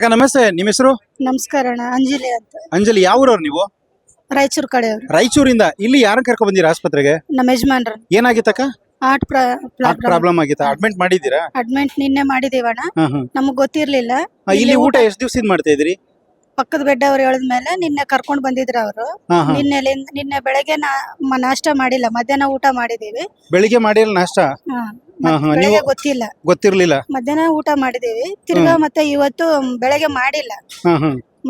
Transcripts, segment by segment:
ನಮಸ್ತೆ, ನಿಮ್ಮ ಹೆಸರು? ನಮಸ್ಕಾರ ಅಣ್ಣ, ಅಂಜಲಿ ಅಂತ. ಅಂಜಲಿ, ಯಾವ ಊರವ್ರು ನೀವು? ರಾಯಚೂರು ಕಡೆಯವ್ರು. ರಾಯಚೂರಿಂದ ಇಲ್ಲಿ ಯಾರನ್ನ ಕರ್ಕೊಂಡ್ ಬಂದಿರಾ ಆಸ್ಪತ್ರೆಗೆ? ನಮ್ಮ ಯಜಮಾನ್ರ ಏನಾಗಿತ್ತಕ್ಕ? ಹಾರ್ಟ್ ಪ್ರಾಬ್ಲಮ್ ಆಗಿತ್ತಾ? ಅಡ್ಮಿಟ್ ಮಾಡಿದ್ದೀರಾ? ಅಡ್ಮಿಟ್ ನಿನ್ನೆ ಮಾಡಿದೀವಣ್ಣ. ನಮಗ್ ಗೊತ್ತಿರ್ಲಿಲ್ಲ. ಇಲ್ಲಿ ಊಟ ಎಷ್ಟು ದಿವಸದಿಂದ ಮಾಡ್ತಾ ಇದ್ರಿ? ಪಕ್ಕದ ಬೆಡ್ ಅವ್ರು ಹೇಳಿದ್ಮೇಲೆ ನಿನ್ನೆ ಕರ್ಕೊಂಡ್ ಬಂದಿದ್ರ ಅವರು. ನಿನ್ನೆ ಬೆಳಗ್ಗೆ ನಾಷ್ಟ ಮಾಡಿಲ್ಲ, ಮಧ್ಯಾಹ್ನ ಊಟ ಮಾಡಿದೀವಿ. ಬೆಳಿಗ್ಗೆ ಮಾಡಿಲ್ಲ ನಾಷ್ಟ? ಬೆಳಗ್ಗೆ ಗೊತ್ತಿರ್ಲಿಲ್ಲ. ಮಧ್ಯಾಹ್ನ ಊಟ ಮಾಡಿದೀವಿ. ತಿರ್ಗಾ ಮತ್ತೆ ಇವತ್ತು ಬೆಳಗ್ಗೆ ಮಾಡಿಲ್ಲ,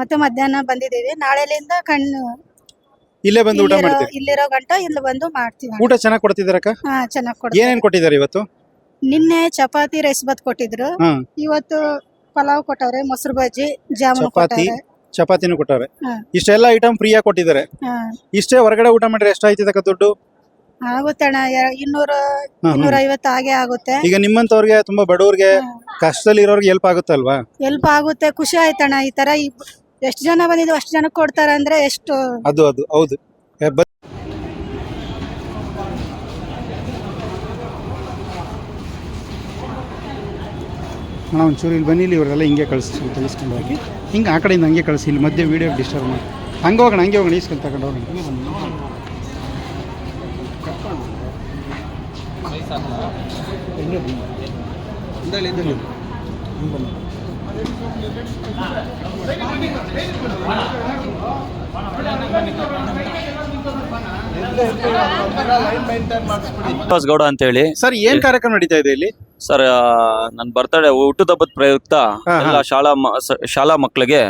ಮತ್ತೆ ಮಧ್ಯಾಹ್ನ ಬಂದಿದೀವಿ. ನಾಳೆಲಿಂದ ಇಲ್ಲೇ ಬಂದು ಊಟ ಮಾಡ್ತೀವಿ. ಇಲ್ಲಿರೋ ಗಂಟ ಇಲ್ಲಿ ಬಂದು ಮಾಡ್ತೀವಿ. ಊಟ ಚೆನ್ನಾಗಿ ಕೊಡ್ತಿದಾರಕ್ಕ? ಚೆನ್ನಾಗಿ ಕೊಡ್ತೀವಿ. ಏನೇನ್ ಕೊಟ್ಟಿದ್ದಾರೆ ಇವತ್ತು? ನಿನ್ನೆ ಚಪಾತಿ ರೈಸ್ ಬಾತ್ ಕೊಟ್ಟಿದ್ರು. ಇವತ್ತು ಪಲಾವ್ ಕೊಟ್ಟವ್ರೆ, ಮೊಸರು ಬಜ್ಜಿ, ಜಾಮೂನ್ ಕೊಟ್ಟವ್ರೆ. ಚಪಾತಿನೂ ಕೊಟ್ಟವ್ರೆ. ಇಷ್ಟೆಲ್ಲ ಐಟಮ್ ಫ್ರೀ ಆಗಿ ಕೊಟ್ಟಿದ್ದಾರೆ. ಇಷ್ಟೇ ಹೊರಗಡೆ ಊಟ ಮಾಡಿದ್ರೆ ಎಷ್ಟಾಯ್ತಿದಕ್ಕ ದುಡ್ಡು? ಆಗುತ್ತೆ ಅಣ್ಣ, 200-250 ಹಾಗೆ ಆಗುತ್ತೆ. ಈಗ ನಿಮ್ಮಂತವ್ರಿಗೆ, ತುಂಬಾ ಬಡವ್ರಿಗೆ, ಕಷ್ಟದಲ್ಲಿ ಇರೋರ್ಗೆ ಹೆಲ್ಪ್ ಆಗುತ್ತೆ ಅಲ್ವಾ? ಹೆಲ್ಪ್ ಆಗುತ್ತೆ, ಖುಷಿ ಆಯ್ತಣ್ಣ. ಈ ತರ ಎಷ್ಟು ಜನ ಬಂದಿದ್ವು ಅಷ್ಟು ಜನಕ್ಕೆ ಕೊಡ್ತಾರೆ ಅಂದ್ರೆ ಎಷ್ಟು. ಅದು ಹೌದು. ನಾವು ಒಂಚೂರು ಇಲ್ಲಿ ಬನ್ನಿ, ಇಲ್ಲಿ ಇವರೆಲ್ಲ ಹಿಂಗೆ ಕಳಿಸ್ಕೊಂಡು ಹೋಗಿ, ಹಿಂಗೆ ಆ ಕಡೆಯಿಂದ ಹಂಗೆ ಕಳಿಸಿ, ಇಲ್ಲಿ ಮಧ್ಯೆ ವೀಡಿಯೋ ಡಿಸ್ಟರ್ಬ್ ಮಾಡಿ. ಹಂಗೆ ಹೋಗೋಣ ಈಸ್ಕೊಂಡು ತಗೊಂಡು ಹೋಗೋಣ. ಗೌಡ ಅಂತ ಹೇಳಿ. ಸರ್, ಏನ್ ಕಾರ್ಯಕ್ರಮ ನಡೀತಾ ಇದೆ ಇಲ್ಲಿ? ಸರ್, ನನ್ನ ಬರ್ತಡೇ ಹುಟ್ಟುಹಬ್ಬದ ಪ್ರಯುಕ್ತ ಎಲ್ಲ ಶಾಲಾ ಮಕ್ಕಳಿಗೆ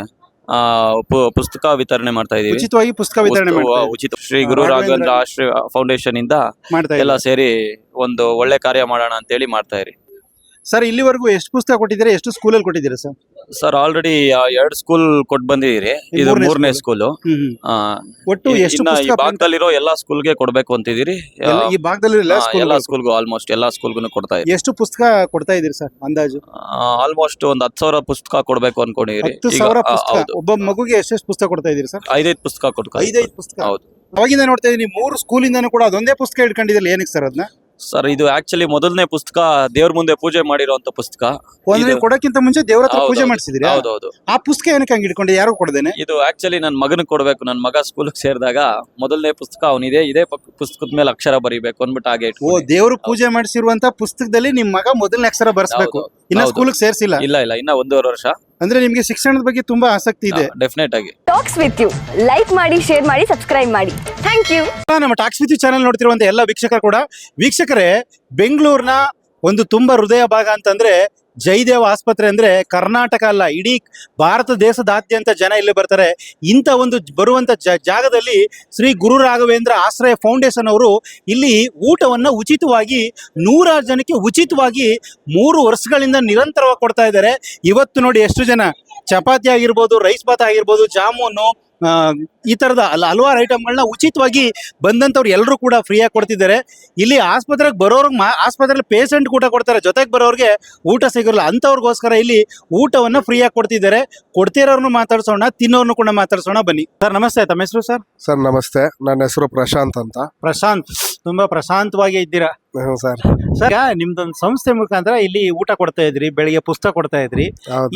ಪುಸ್ತಕ ವಿತರಣೆ ಮಾಡ್ತಾ ಇದೀವಿ. ಉಚಿತವಾಗಿ ಪುಸ್ತಕ ವಿತರಣೆ ಉಚಿತ ಶ್ರೀ ಗುರು ರಾಘವೇಂದ್ರ ಆಶ್ರಯ ಫೌಂಡೇಶನ್ ಇಂದ ಎಲ್ಲ ಸೇರಿ ಒಂದು ಒಳ್ಳೆ ಕಾರ್ಯ ಮಾಡೋಣ ಅಂತ ಹೇಳಿ ಮಾಡ್ತಾ ಇರಿ. ಸರ್, ಇಲ್ಲಿವರೆಗೂ ಎಷ್ಟು ಪುಸ್ತಕ ಕೊಟ್ಟಿದ್ದೀರಾ? ಎಷ್ಟು ಸ್ಕೂಲಲ್ಲಿ ಕೊಟ್ಟಿದ್ದೀರಾ ಸರ್? ಸರ್, ಆಲ್ರೆಡಿ 2 ಸ್ಕೂಲ್ ಕೊಟ್ಟು ಬಂದಿದ್ದೀರಿ. ಇದು 3ನೇ ಸ್ಕೂಲು. ಒಟ್ಟು ಎಷ್ಟು ಈ ಭಾಗದಲ್ಲಿರೋ ಎಲ್ಲಾ ಸ್ಕೂಲ್ಗೆ ಕೊಡ್ಬೇಕು ಅಂತಿದ್ದೀರಿ. ಈ ಭಾಗದಲ್ಲಿ ಎಲ್ಲಾ ಸ್ಕೂಲ್ಗೂ ಆಲ್ಮೋಸ್ಟ್ ಎಲ್ಲಾ ಸ್ಕೂಲ್ಗೂ ಕೊಡ್ತಾ ಇದ್ದೀವಿ. ಎಷ್ಟು ಪುಸ್ತಕ ಕೊಡ್ತಾ ಇದೀರಿ ಸರ್ ಅಂದಾಜು? ಆಲ್ಮೋಸ್ಟ್ ಒಂದು 10,000 ಪುಸ್ತಕ ಕೊಡ್ಬೇಕು ಅನ್ಕೊಂಡಿದ್ದೀರಿ. 10,000 ಪುಸ್ತಕ? ಒಬ್ಬ ಮಗುಗೆ ಎಷ್ಟು ಪುಸ್ತಕ ಕೊಡ್ತಾ ಇದೀರಿ ಸರ್? 5 ಪುಸ್ತಕ ಕೊಡ್ತಾ. 5 ಪುಸ್ತಕ? ಹೌದು. ಅವಾಗಿಂದ ನೋಡ್ತಾ ಇದೀನಿ, 3 ಸ್ಕೂಲಿಂದಾನು ಕೂಡ ಅದೊಂದೇ ಪುಸ್ತಕ ಇಟ್ಕೊಂಡಿದ್ರಲ್ಲ, ಏನಕ್ಕೆ ಸರ್ ಅದನ್ನ? ಸರ್, ಇದು ಆಕ್ಚುಲಿ ಮೊದಲನೇ ಪುಸ್ತಕ, ದೇವ್ರ ಮುಂದೆ ಪೂಜೆ ಮಾಡಿರುವಂತ ಪುಸ್ತಕ. ಕೊಡಕ್ಕಿಂತ ಮುಂಚೆ ದೇವ್ರ ಹತ್ರ ಪೂಜೆ ಮಾಡಿಸಿದ್ರಿ? ಹೌದೌದು. ಆ ಪುಸ್ತಕ ಏನಕ್ಕೆ ಹಂಗೆ ಇಟ್ಕೊಂಡು, ಯಾರು ಕೊಡದೇನೆ? ಇದು ಆಕ್ಚುಲಿ ನನ್ನ ಮಗನಿಗೆ ಕೊಡ್ಬೇಕು. ನನ್ನ ಮಗ ಸ್ಕೂಲ್ಗೆ ಸೇರಿದಾಗ ಮೊದಲನೇ ಪುಸ್ತಕ ಅವನಿದೆ, ಇದೇ ಪುಸ್ತಕದ ಮೇಲೆ ಅಕ್ಷರ ಬರೀಬೇಕು ಅಂದ್ಬಿಟ್ಟು ಹಾಗೆ. ದೇವ್ರು ಪೂಜೆ ಮಾಡಿಸಿರುವಂತ ಪುಸ್ತಕದಲ್ಲಿ ನಿಮ್ ಮಗ ಮೊದಲನೇ ಅಕ್ಷರ ಬರ್ಸ್ಬೇಕು. ಇನ್ನ ಸ್ಕೂಲ್ಗೆ ಸೇರ್ಸಿಲ್ಲ? ಇಲ್ಲ, ಇನ್ನ 1.5 ವರ್ಷ. ಅಂದ್ರೆ ನಿಮ್ಗೆ ಶಿಕ್ಷಣದ ಬಗ್ಗೆ ತುಂಬಾ ಆಸಕ್ತಿ ಇದೆ. ಡೆಫಿನೆಟ್ ಆಗಿ. ಟಾಕ್ಸ್ ವಿತ್ ಯು ಲೈಕ್ ಮಾಡಿ, ಶೇರ್ ಮಾಡಿ, ಸಬ್ಸ್ಕ್ರೈಬ್ ಮಾಡಿ. Thank you. ನಮ್ಮ ಟಾಕ್ಸ್ ವಿತ್ ಯು ಚಾನೆಲ್ ನೋಡ್ತಿರುವಂತ ಎಲ್ಲ ವೀಕ್ಷಕರು ಕೂಡ, ವೀಕ್ಷಕರೇ, ಬೆಂಗಳೂರಿನ ಒಂದು ತುಂಬಾ ಹೃದಯ ಭಾಗ ಅಂತಂದ್ರೆ ಜಯದೇವ ಆಸ್ಪತ್ರೆ. ಅಂದ್ರೆ ಕರ್ನಾಟಕ ಅಲ್ಲ, ಇಡೀ ಭಾರತ ದೇಶದಾದ್ಯಂತ ಜನ ಇಲ್ಲಿ ಬರ್ತಾರೆ. ಇಂಥ ಒಂದು ಬರುವಂತ ಜಾಗದಲ್ಲಿ ಶ್ರೀ ಗುರು ರಾಘವೇಂದ್ರ ಆಶ್ರಯ ಫೌಂಡೇಶನ್ ಅವರು ಇಲ್ಲಿ ಊಟವನ್ನ ಉಚಿತವಾಗಿ 100 ಜನಕ್ಕೆ ಉಚಿತವಾಗಿ 3 ವರ್ಷಗಳಿಂದ ನಿರಂತರವಾಗಿ ಕೊಡ್ತಾ ಇದ್ದಾರೆ. ಇವತ್ತು ನೋಡಿ ಎಷ್ಟು ಜನ, ಚಪಾತಿ ಆಗಿರ್ಬೋದು, ರೈಸ್ ಬಾತ್ ಆಗಿರ್ಬೋದು, ಜಾಮೂನು, ಈ ತರದ ಹಲವಾರು ಐಟಮ್ಗಳನ್ನ ಉಚಿತವಾಗಿ ಬಂದಂತವ್ರು ಎಲ್ಲರೂ ಕೂಡ ಫ್ರೀಯಾಗಿ ಕೊಡ್ತಿದ್ದಾರೆ. ಇಲ್ಲಿ ಆಸ್ಪತ್ರೆಗೆ ಬರೋರ್ಗೆ ಆಸ್ಪತ್ರೆಯಲ್ಲಿ ಪೇಷಂಟ್ ಊಟ ಕೊಡ್ತಾರೆ, ಜೊತೆಗೆ ಬರೋರ್ಗೆ ಊಟ ಸಿಗಲ್ಲ. ಅಂತವ್ರಿಗೋಸ್ಕರ ಇಲ್ಲಿ ಊಟವನ್ನ ಫ್ರೀಯಾಗಿ ಕೊಡ್ತಿದ್ದಾರೆ. ಕೊಡ್ತಿರೋರ್ನು ಮಾತಾಡ್ಸೋಣ, ತಿನ್ನೋರ್ನು ಕೂಡ ಮಾತಾಡ್ಸೋಣ, ಬನ್ನಿ. ಸರ್ ನಮಸ್ತೆ, ತಮ್ಮ ಹೆಸರು ಸರ್? ಸರ್ ನಮಸ್ತೆ, ನನ್ನ ಹೆಸರು ಪ್ರಶಾಂತ್ ಅಂತ. ಪ್ರಶಾಂತ್, ತುಂಬಾ ಪ್ರಶಾಂತವಾಗಿ ಇದ್ದೀರಾ ಸರ್. ಸರ್, ನಿಮ್ದೊಂದು ಸಂಸ್ಥೆ ಮುಖಾಂತರ ಇಲ್ಲಿ ಊಟ ಕೊಡ್ತಾ ಇದ್ರಿ, ಬೆಳಿಗ್ಗೆ ಪುಸ್ತಕ ಕೊಡ್ತಾ ಇದ್ರಿ.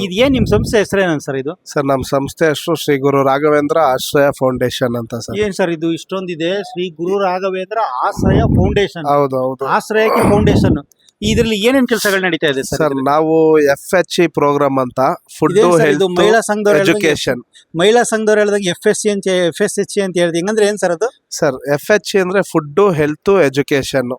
ಇದೇನ್ ನಿಮ್ ಸಂಸ್ಥೆ ಹೆಸರೇನು ಸರ್ ಇದು? ಸರ್, ನಮ್ಮ ಸಂಸ್ಥೆ ಹೆಸರು ಶ್ರೀ ಗುರು ರಾಘವೇಂದ್ರ ಆಶ್ರಯ ಫೌಂಡೇಶನ್ ಅಂತ ಸರ್. ಏನ್ ಸರ್ ಇದು ಇಷ್ಟೊಂದಿದೆ? ಶ್ರೀ ಗುರು ರಾಘವೇಂದ್ರ ಆಶ್ರಯ ಫೌಂಡೇಶನ್. ಹೌದು. ಆಶ್ರಯಕ್ಕೆ ಫೌಂಡೇಶನ್. ಇದ್ರಲ್ಲಿ ಏನೇನ್ ಕೆಲಸಗಳು ನಡೀತಾ ಇದೆ ಸರ್? ನಾವು FHE ಪ್ರೋಗ್ರಾಮ್ ಅಂತ, ಫುಡ್ ಹೆಲ್ತ್ ಮಹಿಳಾ ಸಂಘದವ್ರು ಎಜುಕೇಶನ್. ಮಹಿಳಾ ಸಂಘದವ್ರು ಹೇಳಿದಾಗ FSHE ಅಂತ ಹೇಳಿದ್ರೆ ಹೆಂಗಂದ್ರೆ ಏನ್ ಸರ್ ಅದು? ಸರ್, FHE ಅಂದ್ರೆ ಫುಡ್ ಹೆಲ್ತ್ ಎಜುಕೇಶನ್.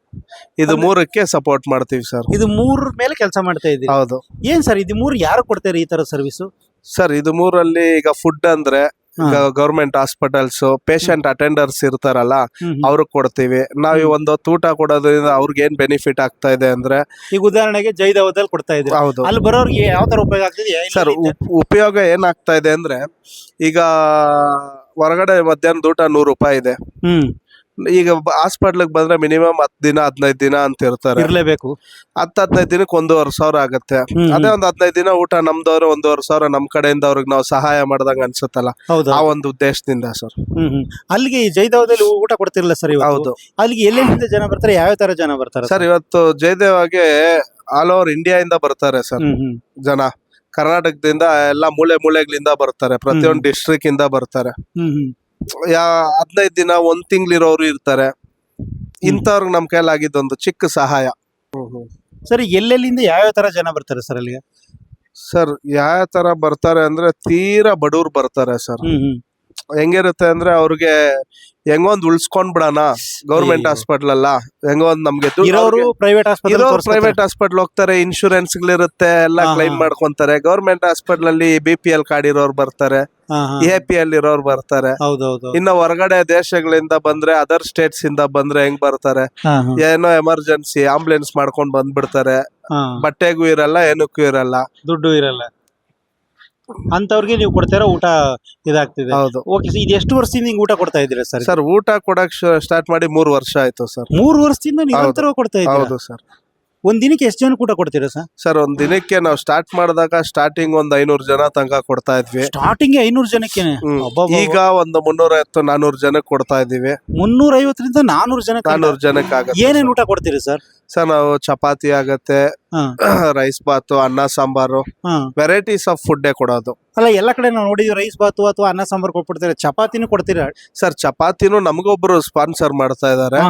ಇದು 3ಕ್ಕೆ ಸಪೋರ್ಟ್ ಮಾಡ್ತೀವಿ ಸರ್. ಇದು 3 ಮೇಲೆ ಕೆಲಸ ಮಾಡ್ತಾ ಇದ್ದೀವಿ. ಹೌದು. ಏನ್ ಸರ್ ಇದು 3 ಯಾರು ಕೊಡ್ತಾರೆ ಈ ತರ ಸರ್ವಿಸ್? ಸರ್, ಇದು 3ರಲ್ಲಿ ಈಗ ಫುಡ್ ಅಂದ್ರೆ ಗವರ್ಮೆಂಟ್ ಹಾಸ್ಪಿಟಲ್ಸ್ ಪೇಷಂಟ್ ಅಟೆಂಡರ್ಸ್ ಇರ್ತಾರಲ್ಲ, ಅವ್ರಿಗೆ ಕೊಡ್ತೀವಿ. ನಾವ್ ಒಂದು ಊಟ ಕೊಡೋದ್ರಿಂದ ಅವ್ರಿಗೆ ಏನ್ ಬೆನಿಫಿಟ್ ಆಗ್ತಾ ಇದೆ ಅಂದ್ರೆ, ಈಗ ಉದಾಹರಣೆಗೆ ಜಯದೇವದಲ್ಲಿ ಕೊಡ್ತಾ ಇದ್ದೀವಿ. ಹೌದು. ಅಲ್ಲಿ ಬರೋರ್ಗೆ ಯಾವ ತರ ಉಪಯೋಗ ಆಗ್ತಿದೆ ಸರ್? ಉಪಯೋಗ ಏನಾಗ್ತಾ ಇದೆ ಅಂದ್ರೆ, ಈಗ ಹೊರಗಡೆ ಮಧ್ಯಾಹ್ನದ ಊಟ 100 ರೂಪಾಯಿ ಇದೆ. ಈಗ ಹಾಸ್ಪಿಟ್ಲಿಗೆ ಬಂದ್ರೆ ಮಿನಿಮಮ್ 10 ದಿನ 15 ದಿನ ಅಂತ ಇರ್ತಾರೆ, ಇರ್ಲೇಬೇಕು. 10-15 ದಿನಕ್ಕೆ 1,500 ಆಗುತ್ತೆ. ಅದೇ ಒಂದು 15 ದಿನ ಊಟ ನಮ್ದವ್ರು 1,500 ನಮ್ ಕಡೆಯಿಂದ ಅವ್ರಿಗೆ ನಾವು ಸಹಾಯ ಮಾಡ್ದಂಗ ಅನ್ಸುತ್ತಲ್ಲ, ಆ ಒಂದು ಉದ್ದೇಶದಿಂದ ಸರ್. ಅಲ್ಲಿಗೆ ಜಯದೇವದಲ್ಲಿ ಊಟ ಕೊಡ್ತಿರಲ್ಲ ಸರ್? ಹೌದು. ಅಲ್ಲಿಗೆ ಎಲ್ಲೆಲ್ಲಿಂದ ಜನ ಬರ್ತಾರೆ, ಯಾವ ತರ ಜನ ಬರ್ತಾರೆ ಸರ್? ಇವತ್ತು ಜಯದೇವಗೆ ಆಲ್ ಓವರ್ ಇಂಡಿಯಾ ಇಂದ ಬರ್ತಾರೆ ಸರ್ ಜನ. ಕರ್ನಾಟಕದಿಂದ ಎಲ್ಲಾ ಮೂಲೆಗಳಿಂದ ಬರ್ತಾರೆ, ಪ್ರತಿಯೊಂದು ಡಿಸ್ಟ್ರಿಕ್ಟ್ ಇಂದ ಬರ್ತಾರೆ. 15 ದಿನ 1 ತಿಂಗಳಿರೋರು ಇರ್ತಾರೆ. ಇಂಥವ್ರಿಗೆ ನಮ್ ಕೈಲಾಗಿದ್ದೊಂದು ಚಿಕ್ಕ ಸಹಾಯ. ಸರ್ ಎಲ್ಲೆಲ್ಲಿಂದ ಯಾವ ತರ ಜನ ಬರ್ತಾರೆ ಸರ್ ಅಲ್ಲಿಗೆ? ಸರ್ ಯಾವ ತರ ಬರ್ತಾರೆ ಅಂದ್ರೆ ತೀರಾ ಬಡವ್ರು ಬರ್ತಾರೆ ಸರ್. ಹೆಂಗಿರುತ್ತೆ ಅಂದ್ರೆ ಅವ್ರಿಗೆ ಹೆಂಗೊಂದ್ ಉಳ್ಸ್ಕೊಂಡ್ ಬಿಡೋಣ ಗೌರ್ಮೆಂಟ್ ಹಾಸ್ಪಿಟಲ್ ಅಲ್ಲ, ಹೆಂಗೊಂದ್ ನಮ್ಗೆ ಪ್ರೈವೇಟ್ ಹಾಸ್ಪಿಟಲ್ ಹೋಗ್ತಾರೆ, ಇನ್ಶೂರೆನ್ಸ್ ಗಳಿರುತ್ತೆ, ಎಲ್ಲ ಕ್ಲೈಮ್ ಮಾಡ್ಕೊಂತಾರೆ. ಗೌರ್ಮೆಂಟ್ ಹಾಸ್ಪಿಟಲ್ ಅಲ್ಲಿ BPL ಕಾರ್ಡ್ ಇರೋರು ಬರ್ತಾರೆ, APL ಇರೋರು ಬರ್ತಾರೆ. ಇನ್ನ ಹೊರಗಡೆ ದೇಶಗಳಿಂದ ಬಂದ್ರೆ, ಅದರ್ ಸ್ಟೇಟ್ಸ್ ಇಂದ ಬಂದ್ರೆ ಹೆಂಗ್ ಬರ್ತಾರೆ, ಏನೋ ಎಮರ್ಜೆನ್ಸಿ ಆಂಬುಲೆನ್ಸ್ ಮಾಡ್ಕೊಂಡ್ ಬಂದ್ಬಿಡ್ತಾರೆ. ಬಟ್ಟೆಗೂ ಇರಲ್ಲ, ಏನಕ್ಕೂ ಇರಲ್ಲ, ದುಡ್ಡು ಇರಲ್ಲ. ಅಂತವ್ರಿಗೆ ನೀವು ಕೊಡ್ತಾರ ಊಟ ಇದಾಗ್ತಿದೆ. ಹೌದು. ಓಕೆ, ಇದು ಎಷ್ಟು ವರ್ಷದಿಂದ ಹಿಂಗ್ ಊಟ ಕೊಡ್ತಾ ಇದ್ದೀರಾ ಸರ್? ಸರ್ ಊಟ ಕೊಡಕ್ ಸ್ಟಾರ್ಟ್ ಮಾಡಿ 3 ವರ್ಷ ಆಯ್ತು ಸರ್. 3 ವರ್ಷದಿಂದ ನಿರಂತರವಾಗಿ ಕೊಡ್ತಾ ಇದ್ದೀರಾ? ಹೌದು ಸರ್. ಒಂದ್ ದಿನಕ್ಕೆ ಎಷ್ಟು ಜನ ಊಟ ಕೊಡ್ತೀರಾ ಸರ್? ಸರ್ ಒಂದ್ ದಿನಕ್ಕೆ ನಾವು ಸ್ಟಾರ್ಟ್ ಮಾಡಿದಾಗ ಸ್ಟಾರ್ಟಿಂಗ್ 500 ಜನ ತನಕ ಕೊಡ್ತಾ ಇದ್ವಿ. ಸ್ಟಾರ್ಟಿಂಗ್ 500 ಜನಕ್ಕೆ? ಈಗ 350-400 ಜನಕ್ಕೆ ಕೊಡ್ತಾ ಇದೀವಿ. 350ರಿಂದ 400 ಜನಕ್ಕೆ ಆಗುತ್ತೆ. ಏನೇನ್ ಊಟ ಕೊಡ್ತೀರಿ ಸರ್? ಸರ್ ನಾವು ಚಪಾತಿ ಆಗತ್ತೆ, ರೈಸ್ ಬಾತು, ಅನ್ನ ಸಾಂಬಾರು, ವೆರೈಟೀಸ್ ಆಫ್ ಫುಡ್ ಕೊಡೋದು. ಅಲ್ಲ, ಎಲ್ಲಾ ಕಡೆ ನಾವು ನೋಡಿದ್ವಿ ರೈಸ್ ಬಾತು ಅಥವಾ ಅನ್ನ ಸಾಂಬಾರ್ ಕೊಟ್ಬಿಡ್ತಾರೆ. ಚಪಾತಿನೂ ಕೊಡ್ತೀರಾ? ಸರ್ ಚಪಾತಿನೂ ನಮಗೊಬ್ರು ಸ್ಪಾನ್ಸರ್ ಮಾಡ್ತಾ ಇದಾರೆ.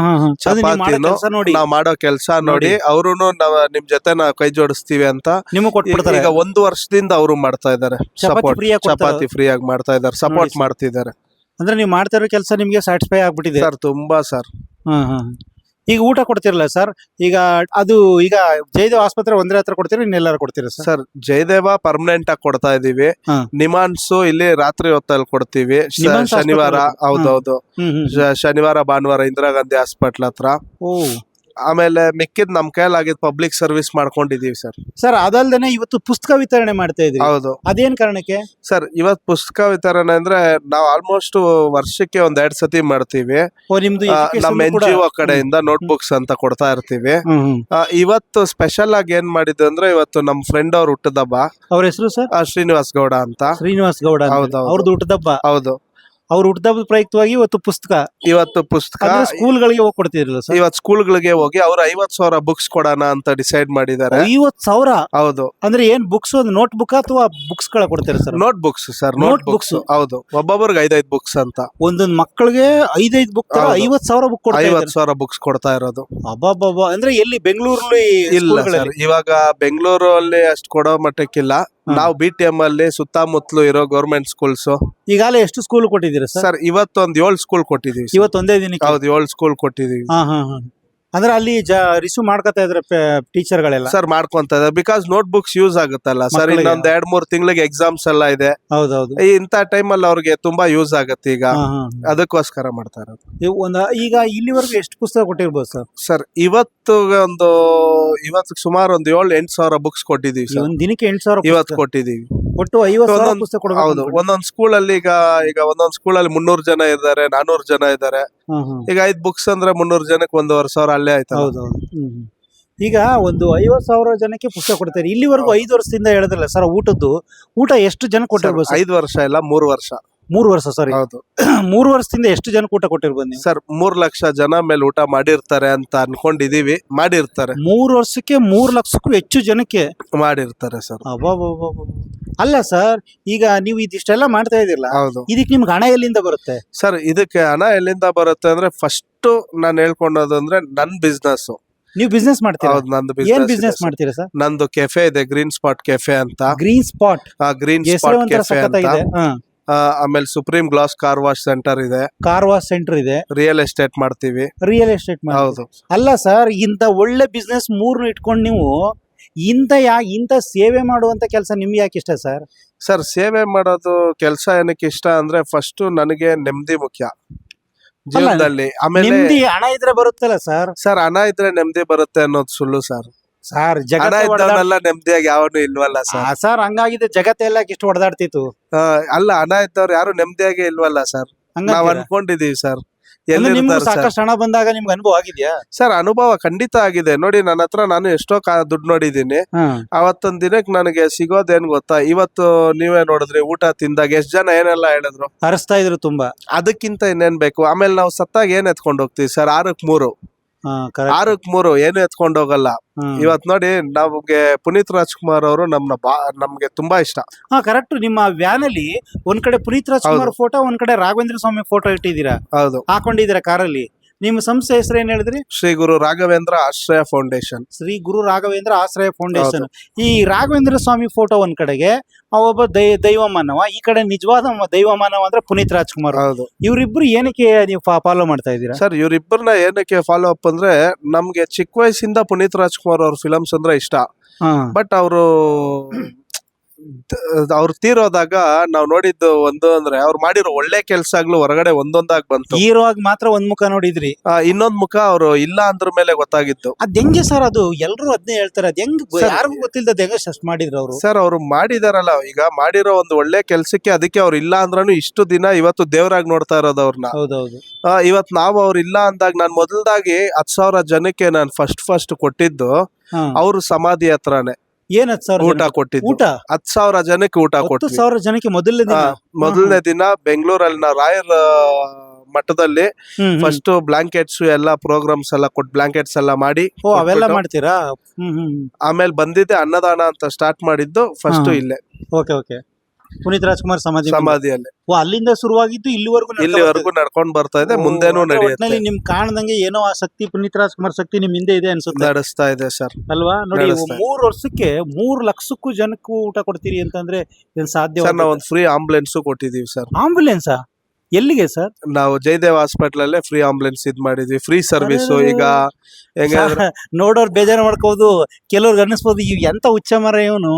ಚಪಾತಿನೂ ನಾವ್ ಮಾಡೋ ಕೆಲ್ಸ ನೋಡಿ ಅವ್ರುನು ನಿಮ್ ಜೊತೆ ನಾವು ಕೈ ಜೋಡಿಸ್ತೀವಿ ಅಂತ ನಿಮ್ಗೆ ಕೊಟ್ಬಿಡ್ತಾರೆ. ಈಗ 1 ವರ್ಷದಿಂದ ಅವರು ಮಾಡ್ತಾ ಇದಾರೆ ಸಪೋರ್ಟ್. ಚಪಾತಿ ಫ್ರೀ ಆಗಿ ಮಾಡ್ತಾ ಇದಾರೆ, ಸಪೋರ್ಟ್ ಮಾಡ್ತಿದ್ದಾರೆ. ಅಂದ್ರೆ ನೀವು ಮಾಡ್ತಾ ಇರೋ ಕೆಲಸ ನಿಮ್ಗೆ ಸ್ಯಾಟಿಸ್ಫೈ ಆಗ್ಬಿಟ್ಟಿದೆ ಸರ್? ತುಂಬಾ ಸರ್. ಈಗ ಊಟ ಕೊಡ್ತಿರಲ್ಲ ಸರ್, ಈಗ ಜಯದೇವ ಆಸ್ಪತ್ರೆ ಒಂದೇ ಹತ್ರ ಕೊಡ್ತೀರಾ, ಇನ್ನೆಲ್ಲಾರು ಕೊಡ್ತೀರಾ ಸರ್? ಸರ್ ಜಯದೇವ ಪರ್ಮನೆಂಟ್ ಆಗಿ ಕೊಡ್ತಾ ಇದೀವಿ. ನಿಮಾನ್ಸು ಇಲ್ಲಿ ರಾತ್ರಿ ಹೊತ್ತಲ್ಲಿ ಕೊಡ್ತೀವಿ. ಶನಿವಾರ, ಹೌದೌದು, ಶನಿವಾರ ಭಾನುವಾರ ಇಂದಿರಾ ಗಾಂಧಿ ಹಾಸ್ಪಿಟ್ಲ್ ಹತ್ರ. ಆಮೇಲೆ ಮಿಕ್ಕಿದ್ ನಮ್ ಕೈಲಾಗಿದ್ ಪಬ್ಲಿಕ್ ಸರ್ವಿಸ್ ಮಾಡ್ಕೊಂಡಿದೀವಿ ಸರ್. ಸರ್ ಅದಲ್ದೇನೆ ಇವತ್ತು ಪುಸ್ತಕ ವಿತರಣೆ ಮಾಡ್ತಾ ಇದ್ರಿ. ಹೌದು. ಅದೇನ್ ಕಾರಣಕ್ಕೆ ಸರ್? ಇವತ್ ಪುಸ್ತಕ ವಿತರಣೆ ಅಂದ್ರೆ ನಾವು ಆಲ್ಮೋಸ್ಟ್ ವರ್ಷಕ್ಕೆ 1-2 ಸತಿ ಮಾಡ್ತೀವಿ. ನಮ್ಮ NGO ಕಡೆಯಿಂದ ನೋಟ್ಬುಕ್ಸ್ ಅಂತ ಕೊಡ್ತಾ ಇರ್ತೀವಿ. ಇವತ್ತು ಸ್ಪೆಷಲ್ ಆಗಿ ಏನ್ ಮಾಡಿದ್ದು ಅಂದ್ರೆ, ಇವತ್ತು ನಮ್ ಫ್ರೆಂಡ್ ಅವ್ರ ಹುಟ್ಟದಬ್ಬ. ಅವ್ರ ಹೆಸರು ಸರ್? ಶ್ರೀನಿವಾಸ್ ಗೌಡ ಅಂತ. ಶ್ರೀನಿವಾಸ್ ಗೌಡ, ಅವ್ರದ್ದು ಹುಟ್ಟದಬ್ಬ. ಹೌದು. ಅವ್ರ ಹುಟ್ಟದಬ್ಬದ ಪ್ರಯುಕ್ತವಾಗಿ ಇವತ್ತು ಪುಸ್ತಕ ಸ್ಕೂಲ್ಗಳಿಗೆ ಹೋಗಿ ಕೊಡ್ತಿದ್ರಲ್ಲ ಸರ್? ಇವತ್ತು ಸ್ಕೂಲ್ಗಳಿಗೆ ಹೋಗಿ ಅವ್ರು 50,000 ಬುಕ್ಸ್ ಕೊಡೋಣ ಅಂತ ಡಿಸೈಡ್ ಮಾಡಿದ್ದಾರೆ. 50,000? ಹೌದು. ಅಂದ್ರೆ ಏನ್ ಬುಕ್ಸ್, ನೋಟ್ ಬುಕ್ ಅಥವಾ ಬುಕ್ಸ್ ಗಳ ಕೊಡ್ತಾರೆ sir? Note books sir, note books. ಹೌದು, ಒಬ್ಬೊಬ್ಬರಿಗೆ 5-5 ಬುಕ್ಸ್ ಅಂತ. ಒಂದೊಂದು ಮಕ್ಕಳಿಗೆ 5-5 ಬುಕ್, 50,000 ಬುಕ್ ಕೊಡ್ತಾರೆ. 50,000 ಬುಕ್ಸ್ ಕೊಡ್ತಾ ಇರೋದು. ಅಬ್ಬಬ್ಬಬ್ಬ. ಅಂದ್ರೆ ಎಲ್ಲಿ ಬೆಂಗಳೂರಲ್ಲಿ? ಇಲ್ಲ ಸರ್, ಇವಾಗ ಬೆಂಗಳೂರು ಅಲ್ಲಿ ಅಷ್ಟು ಕೊಡೋ ಮಟ್ಟಕ್ಕಿಲ್ಲ. ನಾವು BTM ಅಲ್ಲಿ ಸುತ್ತಮುತ್ತಲು ಇರೋ ಗೌರ್ಮೆಂಟ್ ಸ್ಕೂಲ್ಸ್. ಈಗಾಗಲೇ ಎಷ್ಟು ಸ್ಕೂಲ್ ಕೊಟ್ಟಿದ್ದೀರಾ ಸರ್? ಸರ್ ಇವತ್ತು 7 ಸ್ಕೂಲ್ ಕೊಟ್ಟಿದೀವಿ. ಇವತ್ತು ಒಂದೇ ದಿನಕ್ಕೆ? ಹೌದು, 7 ಸ್ಕೂಲ್ ಕೊಟ್ಟಿದೀವಿ. ಅಂದ್ರೆ ಅಲ್ಲಿ ರಿಸೀವ್ ಮಾಡ್ಕೊತಾ ಇದ್ರೆ ಟೀಚರ್ ಗಳೆಲ್ಲ? ಸರ್ ಮಾಡ್ಕೊಂತ ಇದ್ದಾರೆ, ಬಿಕಾಸ್ ನೋಟ್ ಬುಕ್ಸ್ ಯೂಸ್ ಆಗುತ್ತಲ್ಲ ಸರ್. ಇನ್ನೊಂದ್ 2-3 ತಿಂಗಳಿಗೆ ಎಕ್ಸಾಮ್ಸ್ ಎಲ್ಲ ಇದೆ. ಹೌದೌದು. ಇಂಥ ಟೈಮ್ ಅಲ್ಲಿ ಅವ್ರಿಗೆ ತುಂಬಾ ಯೂಸ್ ಆಗುತ್ತೆ. ಈಗ ಅದಕ್ಕೋಸ್ಕರ ಮಾಡ್ತಾ ಇರೋದು. ಈಗ ಇಲ್ಲಿವರೆಗೂ ಎಷ್ಟು ಪುಸ್ತಕ ಕೊಟ್ಟಿರ್ಬೋದು ಸರ್? ಸರ್ ಇವತ್ತು ಸುಮಾರು 7-8 ಸಾವಿರ ಬುಕ್ಸ್ ಕೊಟ್ಟಿದೀವಿ ಸರ್. ಒಂದ್ ದಿನಕ್ಕೆ 8 ಸಾವಿರ ಇವತ್ತು ಕೊಟ್ಟಿದೀವಿ. ಒಟ್ಟು 50,000 ಪುಸ್ತಕ ಕೊಡಬೇಕು. ಹೌದು. ಒಂದೊಂದ್ ಸ್ಕೂಲ್ ಅಲ್ಲಿ ಈಗ ಒಂದೊಂದ್ ಸ್ಕೂಲ್ ಅಲ್ಲಿ 300 ಜನ ಇದ್ದಾರೆ, 400 ಜನ ಇದ್ದಾರೆ. ಈಗ 5 ಬುಕ್ಸ್ ಅಂದ್ರೆ 300 ಜನಕ್ಕೆ 1,500 ಅಲ್ಲೇ ಆಯ್ತು. ಹೌದೌದು. ಈಗ ಒಂದು 50,000 ಜನಕ್ಕೆ ಪುಸ್ತಕ ಕೊಡ್ತಾರೆ. ಇಲ್ಲಿವರೆಗೂ 5 ವರ್ಷದಿಂದ ಹೇಳಿದ್ರಲ್ಲ ಸರ್, ಊಟ ಎಷ್ಟು ಜನ ಕೊಟ್ಟಿರ್ಬೋದು? 5 ವರ್ಷ ಇಲ್ಲ, 3 ವರ್ಷ. 3 ವರ್ಷ ಸಾರಿ. ಹೌದು. 3 ವರ್ಷದಿಂದ ಎಷ್ಟು ಜನ ಊಟ ಕೊಟ್ಟಿರ್ಬೋದು ನೀವು? ಸರ್ 3 ಲಕ್ಷ ಜನ ಮೇಲೆ ಊಟ ಮಾಡಿರ್ತಾರೆ ಅಂತ ಅನ್ಕೊಂಡಿದೀವಿ. ಮಾಡಿರ್ತಾರೆ. 3 ವರ್ಷಕ್ಕೆ 3 ಲಕ್ಷಕ್ಕೂ ಹೆಚ್ಚು ಜನಕ್ಕೆ ಮಾಡಿರ್ತಾರೆ ಸರ್. ಅಲ್ಲ ಸರ್, ಈಗ ನೀವು ಇದಿಷ್ಟೆಲ್ಲ ಮಾಡ್ತಾ ಇದೀರಲ್ಲ, ಇದಕ್ಕೆ ನಿಮ್ಗೆ ಹಣ ಎಲ್ಲಿಂದ ಬರುತ್ತೆ ಸರ್? ಇದಕ್ಕೆ ಹಣ ಎಲ್ಲಿಂದ ಬರುತ್ತೆ ಅಂದ್ರೆ, ಫಸ್ಟ್ ನಾನು ಹೇಳ್ಕೊಂಡೋದು ಅಂದ್ರೆ ನನ್ ಬಿಸ್ನೆಸ್. ನೀವು ಬಿಸ್ನೆಸ್ ಮಾಡ್ತೀರಾ? ಹೌದು, ನಂದು ಬಿಸ್ನೆಸ್ ಮಾಡ್ತೀರಾ ಸರ್? ನಂದು ಕೆಫೆ ಇದೆ, ಗ್ರೀನ್ ಸ್ಪಾಟ್ ಕೆಫೆ ಅಂತ. ಗ್ರೀನ್ ಸ್ಪಾಟ್ ಕೆಫೆ ಅಂತ. ಆಮೇಲೆ supreme glass car wash centre ಇದೆ. ರಿಯಲ್ ಎಸ್ಟೇಟ್ ಮಾಡ್ತೀವಿ. ಹೌದು. ಅಲ್ಲ ಸರ್, ಇಂತ ಒಳ್ಳೆ ಬಿಸ್ನೆಸ್ 3 ಇಟ್ಕೊಂಡು ನೀವು ಇಂತ ಸೇವೆ ಮಾಡುವಂತ ಕೆಲಸ ನಿಮ್ಗೆ ಯಾಕೆ ಇಷ್ಟ ಸರ್? ಸರ್ ಸೇವೆ ಮಾಡೋದು ಕೆಲಸ ಏನಕ್ಕೆ ಇಷ್ಟ ಅಂದ್ರೆ, ಫಸ್ಟ್ ನನಗೆ ನೆಮ್ಮದಿ ಮುಖ್ಯ ಜೀವನದಲ್ಲಿ. ಆಮೇಲೆ ಹಣ ಇದ್ರೆ ಬರುತ್ತಲ್ಲ ಸರ್? ಸರ್ ಹಣ ಇದ್ರೆ ನೆಮ್ಮದಿ ಬರುತ್ತೆ ಅನ್ನೋದು ಸುಳ್ಳು ಸರ್. ಸರ್ ಹಣ ಇದ್ದವನೆಲ್ಲ ನೆಮ್ಮದಿಯಾಗಿ ಯಾವನು ಇಲ್ವಲ್ಲ ಸರ್. ಸರ್ ಹಂಗಾಗಿದೆ, ಜಗತ್ತೆಲ್ಲ ಇಷ್ಟು ಹೊಡೆದಾಡ್ತಿತ್ತು. ಅಲ್ಲ, ಹಣ ಇದ್ದವ್ರು ಯಾರು ನೆಮ್ಮದಿಯಾಗಿ ಇಲ್ವಲ್ಲ ಸರ್. ನಾವ್ ಅನ್ಕೊಂಡಿದೀವಿ ಸರ್. ಸಾಕಷ್ಟು ಹಣ ಬಂದಾಗ ನಿಮ್ಗೆ ಅನುಭವ ಆಗಿದ್ಯಾ ಸರ್? ಅನುಭವ ಖಂಡಿತ ಆಗಿದೆ. ನೋಡಿ, ನನ್ನ ಹತ್ರ ನಾನು ಎಷ್ಟೋ ದುಡ್ಡು ನೋಡಿದೀನಿ. ಅವತ್ತೊಂದ್ ದಿನಕ್ಕೆ ನನಗೆ ಸಿಗೋದೇನ್ ಗೊತ್ತಾ? ಇವತ್ತು ನೀವೇ ನೋಡಿದ್ರಿ, ಊಟ ತಿಂದಾಗ ಎಷ್ಟ್ ಜನ ಏನೆಲ್ಲ ಹೇಳಿದ್ರು, ಹರಿಸ್ತಾ ಇದ್ರು ತುಂಬಾ. ಅದಕ್ಕಿಂತ ಇನ್ನೇನ್ ಬೇಕು? ಆಮೇಲೆ ನಾವು ಸತ್ತಾಗ ಏನ್ ಎತ್ಕೊಂಡು ಹೋಗ್ತೀವಿ ಸರ್? 6ಕ್ಕೆ 3. 6ಕ್ಕೆ 3 ಏನು ಎತ್ಕೊಂಡು ಹೋಗಲ್ಲ. ಇವತ್ ನೋಡಿ ನಮ್ಗೆ ಪುನೀತ್ ರಾಜ್ಕುಮಾರ್ ಅವರು ನಮ್ಗೆ ತುಂಬಾ ಇಷ್ಟ. ಕರೆಕ್ಟ್. ನಿಮ್ಮ ವ್ಯಾನ್ ಅಲ್ಲಿ ಒಂದ್ ಕಡೆ ಪುನೀತ್ ರಾಜ್ಕುಮಾರ್ ಫೋಟೋ, ಒಂದ್ ಕಡೆ ರಾಘವೇಂದ್ರ ಸ್ವಾಮಿ ಫೋಟೋ ಇಟ್ಟಿದ್ದೀರಾ, ಹೌದು, ಹಾಕೊಂಡಿದ್ದೀರಾ ಕಾರಲ್ಲಿ. ನಿಮ್ಮ ಸಂಸ್ಥೆ ಹೆಸರು ಏನ್ ಹೇಳಿದ್ರಿ? ಶ್ರೀ ಗುರು ರಾಘವೇಂದ್ರ ಆಶ್ರಯ ಫೌಂಡೇಶನ್. ಶ್ರೀ ಗುರು ರಾಘವೇಂದ್ರ ಆಶ್ರಯ ಫೌಂಡೇಶನ್. ಈ ರಾಘವೇಂದ್ರ ಸ್ವಾಮಿ ಫೋಟೋ ಒಂದ್ ಕಡೆಗೆ ಒಬ್ಬ ದೈವ ಮಾನವ, ಈ ಕಡೆ ನಿಜವಾದ ದೈವ ಮಾನವ ಅಂದ್ರೆ ಪುನೀತ್ ರಾಜ್ಕುಮಾರ್. ಹೌದು. ಇವ್ರಿಬ್ರು ಏನಕ್ಕೆ ನೀವು ಫಾಲೋ ಮಾಡ್ತಾ ಇದ್ದೀರಾ ಸರ್? ಇವ್ರಿಬ್ಬರನ್ನ ಏನಕ್ಕೆ ಫಾಲೋ ಅಪ್ ಅಂದ್ರೆ, ನಮ್ಗೆ ಚಿಕ್ಕ ವಯಸ್ಸಿಂದ ಪುನೀತ್ ರಾಜ್ಕುಮಾರ್ ಅವ್ರ ಫಿಲಮ್ಸ್ ಅಂದ್ರೆ ಇಷ್ಟ. ಬಟ್ ಅವ್ರು ತೀರೋದಾಗ ನಾವ್ ನೋಡಿದ್ದು ಒಂದು ಅಂದ್ರೆ, ಅವ್ರು ಮಾಡಿರೋ ಒಳ್ಳೆ ಕೆಲ್ಸಗಳು ಹೊರಗಡೆ ಒಂದೊಂದಾಗಿ ಬಂತು. ಹೀರೋ ಆಗಿ ಮಾತ್ರ ಒಂದ್ ಮುಖ ನೋಡಿದ್ರಿ, ಇನ್ನೊಂದ್ ಮುಖ ಅವ್ರು ಇಲ್ಲ ಅಂದ್ರ ಮೇಲೆ ಗೊತ್ತಾಗಿತ್ತು. ಅದ್ ಹೆಂಗೆ ಸರ್? ಅದು ಎಲ್ರು ಅದನ್ನೇ ಹೇಳ್ತಾರೆ, ಅದ್ ಹೆಂಗ್ ಯಾರಿಗೂ ಗೊತ್ತಿಲ್ಲದ ಹೆಂಗ ಅಷ್ಟ್ ಮಾಡಿದ್ರು ಅವರು? ಸರ್, ಅವ್ರು ಮಾಡಿದಾರಲ್ಲ, ಈಗ ಮಾಡಿರೋ ಒಂದು ಒಳ್ಳೆ ಕೆಲ್ಸಕ್ಕೆ ಅದಕ್ಕೆ ಅವ್ರು ಇಲ್ಲ ಅಂದ್ರೂ ಇಷ್ಟು ದಿನ ಇವತ್ತು ದೇವರಾಗಿ ನೋಡ್ತಾ ಇರೋದು ಅವ್ರನ್ನ. ಹೌದೌದು. ಇವತ್ ನಾವು ಅವ್ರು ಇಲ್ಲ ಅಂದಾಗ, ನಾನ್ ಮೊದಲದಾಗಿ 10,000 ಜನಕ್ಕೆ ನಾನು ಫಸ್ಟ್ ಕೊಟ್ಟಿದ್ದು ಅವ್ರ ಸಮಾಧಿ ಹತ್ರನೇ. ಏನ್ 10,000 ಊಟ ಕೊಟ್ಟಿದ್ದು? ಊಟ 10,000 ಜನಕ್ಕೆ ಊಟ ಕೊಟ್ಟು. 10,000 ಜನಕ್ಕೆ ಮೊದಲನೇ ದಿನ ಬೆಂಗಳೂರಲ್ಲಿ ನಾವು ರಾಯರ್ ಮಠದಲ್ಲಿ ಫಸ್ಟ್ ಬ್ಲಾಂಕೆಟ್ಸ್ ಎಲ್ಲ ಪ್ರೋಗ್ರಾಮ್ಸ್ ಎಲ್ಲ ಕೊಟ್ಟು ಬ್ಲಾಂಕೆಟ್ಸ್ ಎಲ್ಲ ಮಾಡಿ ಅವೆಲ್ಲ ಮಾಡ್ತೀರಾ? ಆಮೇಲೆ ಬಂದಿದ್ದೆ ಅನ್ನದಾನ ಅಂತ ಸ್ಟಾರ್ಟ್ ಮಾಡಿದ್ದು ಫಸ್ಟ್ ಇಲ್ಲೇ. Okay okay. ಪುನೀತ್ ರಾಜ್ಕುಮಾರ್ ಸಮಾಧಿಯಲ್ಲಿ. ಅಲ್ಲಿಂದ ಶುರುವಾಗಿದ್ದು ಇಲ್ಲಿವರೆಗೂ ನಡ್ಕೊಂಡ್ ಬರ್ತಾ ಇದೆ, ಮುಂದೇನು ನಡೆಯುತ್ತೆ. ನಿಮ್ ಕಾಣದಂಗೆ ಏನೋ ಆ ಶಕ್ತಿ, ಪುನೀತ್ ರಾಜ್ಕುಮಾರ್ ಶಕ್ತಿ ನಿಮ್ ಹಿಂದೆ ಇದೆ ಅನ್ಸುತ್ತೆ. ನಡೆಸ್ತಾ ಇದೆ ಸರ್. ಅಲ್ವಾ? ನೋಡಿ, 3 ವರ್ಷಕ್ಕೆ 3 ಲಕ್ಷಕ್ಕೂ ಜನಕ್ಕೂ ಊಟ ಕೊಡ್ತೀರಿ ಅಂತಂದ್ರೆ ಏನ್ ಸಾಧ್ಯ? ನಾವು ಒಂದು ಫ್ರೀ ಆಂಬುಲೆನ್ಸ್ ಕೊಟ್ಟಿದೀವಿ ಸರ್. ಆಂಬುಲೆನ್ಸ್ ಎಲ್ಲಿಗೆ ಸರ್? ನಾವು ಜಯದೇವ್ ಹಾಸ್ಪಿಟಲ್ ಅಲ್ಲೇ ಫ್ರೀ ಆಂಬುಲೆನ್ಸ್ ಮಾಡಿದ್ವಿ, ಫ್ರೀ ಸರ್ವಿಸ್. ಈಗ ನೋಡೋರ್ ಬೇಜಾರು ಮಾಡ್ಕೋದು, ಕೆಲವ್ರಿಗೆ ಅನ್ನಿಸ್ಬೋದು ಎಂತ ಹುಚ್ಚ ಮರ ಇವನು,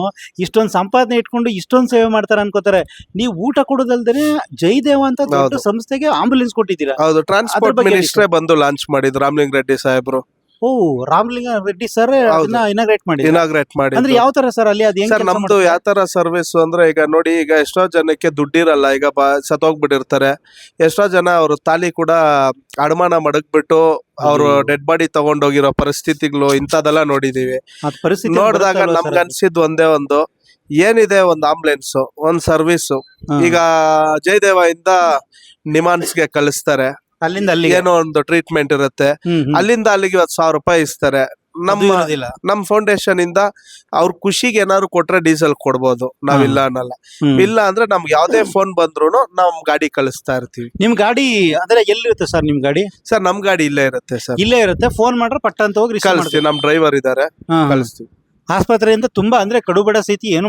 ಇಷ್ಟೊಂದು ಸಂಪಾದನೆ ಇಟ್ಕೊಂಡು ಇಷ್ಟೊಂದು ಸೇವೆ ಮಾಡ್ತಾರ ಅನ್ಕೋತಾರೆ. ನೀವು ಊಟ ಕೊಡೋದಲ್ದೇ ಜಯದೇವ ಅಂತ ದೊಡ್ಡ ಸಂಸ್ಥೆಗೆ ಆಂಬುಲೆನ್ಸ್ ಕೊಟ್ಟಿದ್ದೀರಾ. ಹೌದು, ಟ್ರಾನ್ಸ್ಪೋರ್ಟ್ ಮಿನಿಸ್ಟ್ರೇ ಬಂದು ಲಾಂಚ್ ಮಾಡಿದ್ರು, ರಾಮಲಿಂಗ ರೆಡ್ಡಿ ಸಾಹೇಬ್ರು. ರಾಮಲಿಂಗ ರೆಡ್ಡಿ ಸರ್ ಇನಾಗ್ರೇಟ್ ಮಾಡಿ. ಅಂದ್ರೆ ಯಾವ ತರ ಸರ್ ಅಲ್ಲಿ? ಅದ್ ಸರ್, ನಮ್ದು ಯಾವ ತರ ಸರ್ವಿಸ್ ಅಂದ್ರೆ, ಈಗ ನೋಡಿ, ಈಗ ಎಷ್ಟೋ ಜನಕ್ಕೆ ದುಡ್ಡಿರಲ್ಲ, ಈಗ ಸತ್ತೋಗ್ಬಿಟ್ಟಿರ್ತಾರೆ. ಎಷ್ಟೋ ಜನ ಅವ್ರ ತಾಲಿ ಕೂಡ ಅಡಮಾನ ಮಡಗ್ಬಿಟ್ಟು ಅವ್ರು ಡೆಡ್ ಬಾಡಿ ತಗೊಂಡೋಗಿರೋ ಪರಿಸ್ಥಿತಿಗಳು ಇಂಥದೆಲ್ಲ ನೋಡಿದೀವಿ. ನೋಡಿದಾಗ ನಮ್ಗೆ ಅನ್ಸಿದ್ ಒಂದೇ ಒಂದು, ಏನಿದೆ ಒಂದು ಆಂಬುಲೆನ್ಸ್, ಒಂದ್ ಸರ್ವಿಸ್. ಈಗ ಜಯದೇವ ಇಂದ ನಿಮಾನ್ಸ್ಗೆ ಕಳಿಸ್ತಾರೆ, ಅಲ್ಲಿಂದ ಏನೋ ಒಂದು ಟ್ರೀಟ್ಮೆಂಟ್ ಇರುತ್ತೆ, ಅಲ್ಲಿಂದ ಅಲ್ಲಿಗೆ 1,000 ರೂಪಾಯಿ ಇಸ್ತಾರೆ. ನಮ್ ಫೌಂಡೇಶನ್ ಇಂದ ಅವ್ರ ಖುಷಿಗೆ ಏನಾದ್ರು ಕೊಟ್ರೆ ಡೀಸೆಲ್ ಕೊಡ್ಬೋದು, ನಾವಿಲ್ಲ ಅನ್ನಲ್ಲ. ಇಲ್ಲ ಅಂದ್ರೆ ನಮ್ಗೆ ಯಾವ್ದೇ ಫೋನ್ ಬಂದ್ರು ನಮ್ ಗಾಡಿ ಕಳಿಸ್ತಾ ಇರ್ತೀವಿ. ನಿಮ್ ಗಾಡಿ ಅಂದ್ರೆ ಎಲ್ಲಿರುತ್ತೆ ಸರ್? ನಿಮ್ ಗಾಡಿ? ಸರ್, ನಮ್ ಗಾಡಿ ಇಲ್ಲೇ ಇರುತ್ತೆ ಸರ್. ಇಲ್ಲೇ ಇರುತ್ತೆ, ಫೋನ್ ಮಾಡ್ರೆ ಪಟ್ಟ ಅಂತ ಹೋಗಿ ಕಳಿಸ್ತೀವಿ. ನಮ್ ಡ್ರೈವರ್ ಇದಾರೆ, ಕಳಿಸ್ತೀವಿ. ಆಸ್ಪತ್ರೆಯಿಂದ ತುಂಬಾ ಅಂದ್ರೆ ಕಡುಬಡ ಸ್ಥಿತಿ, ಏನು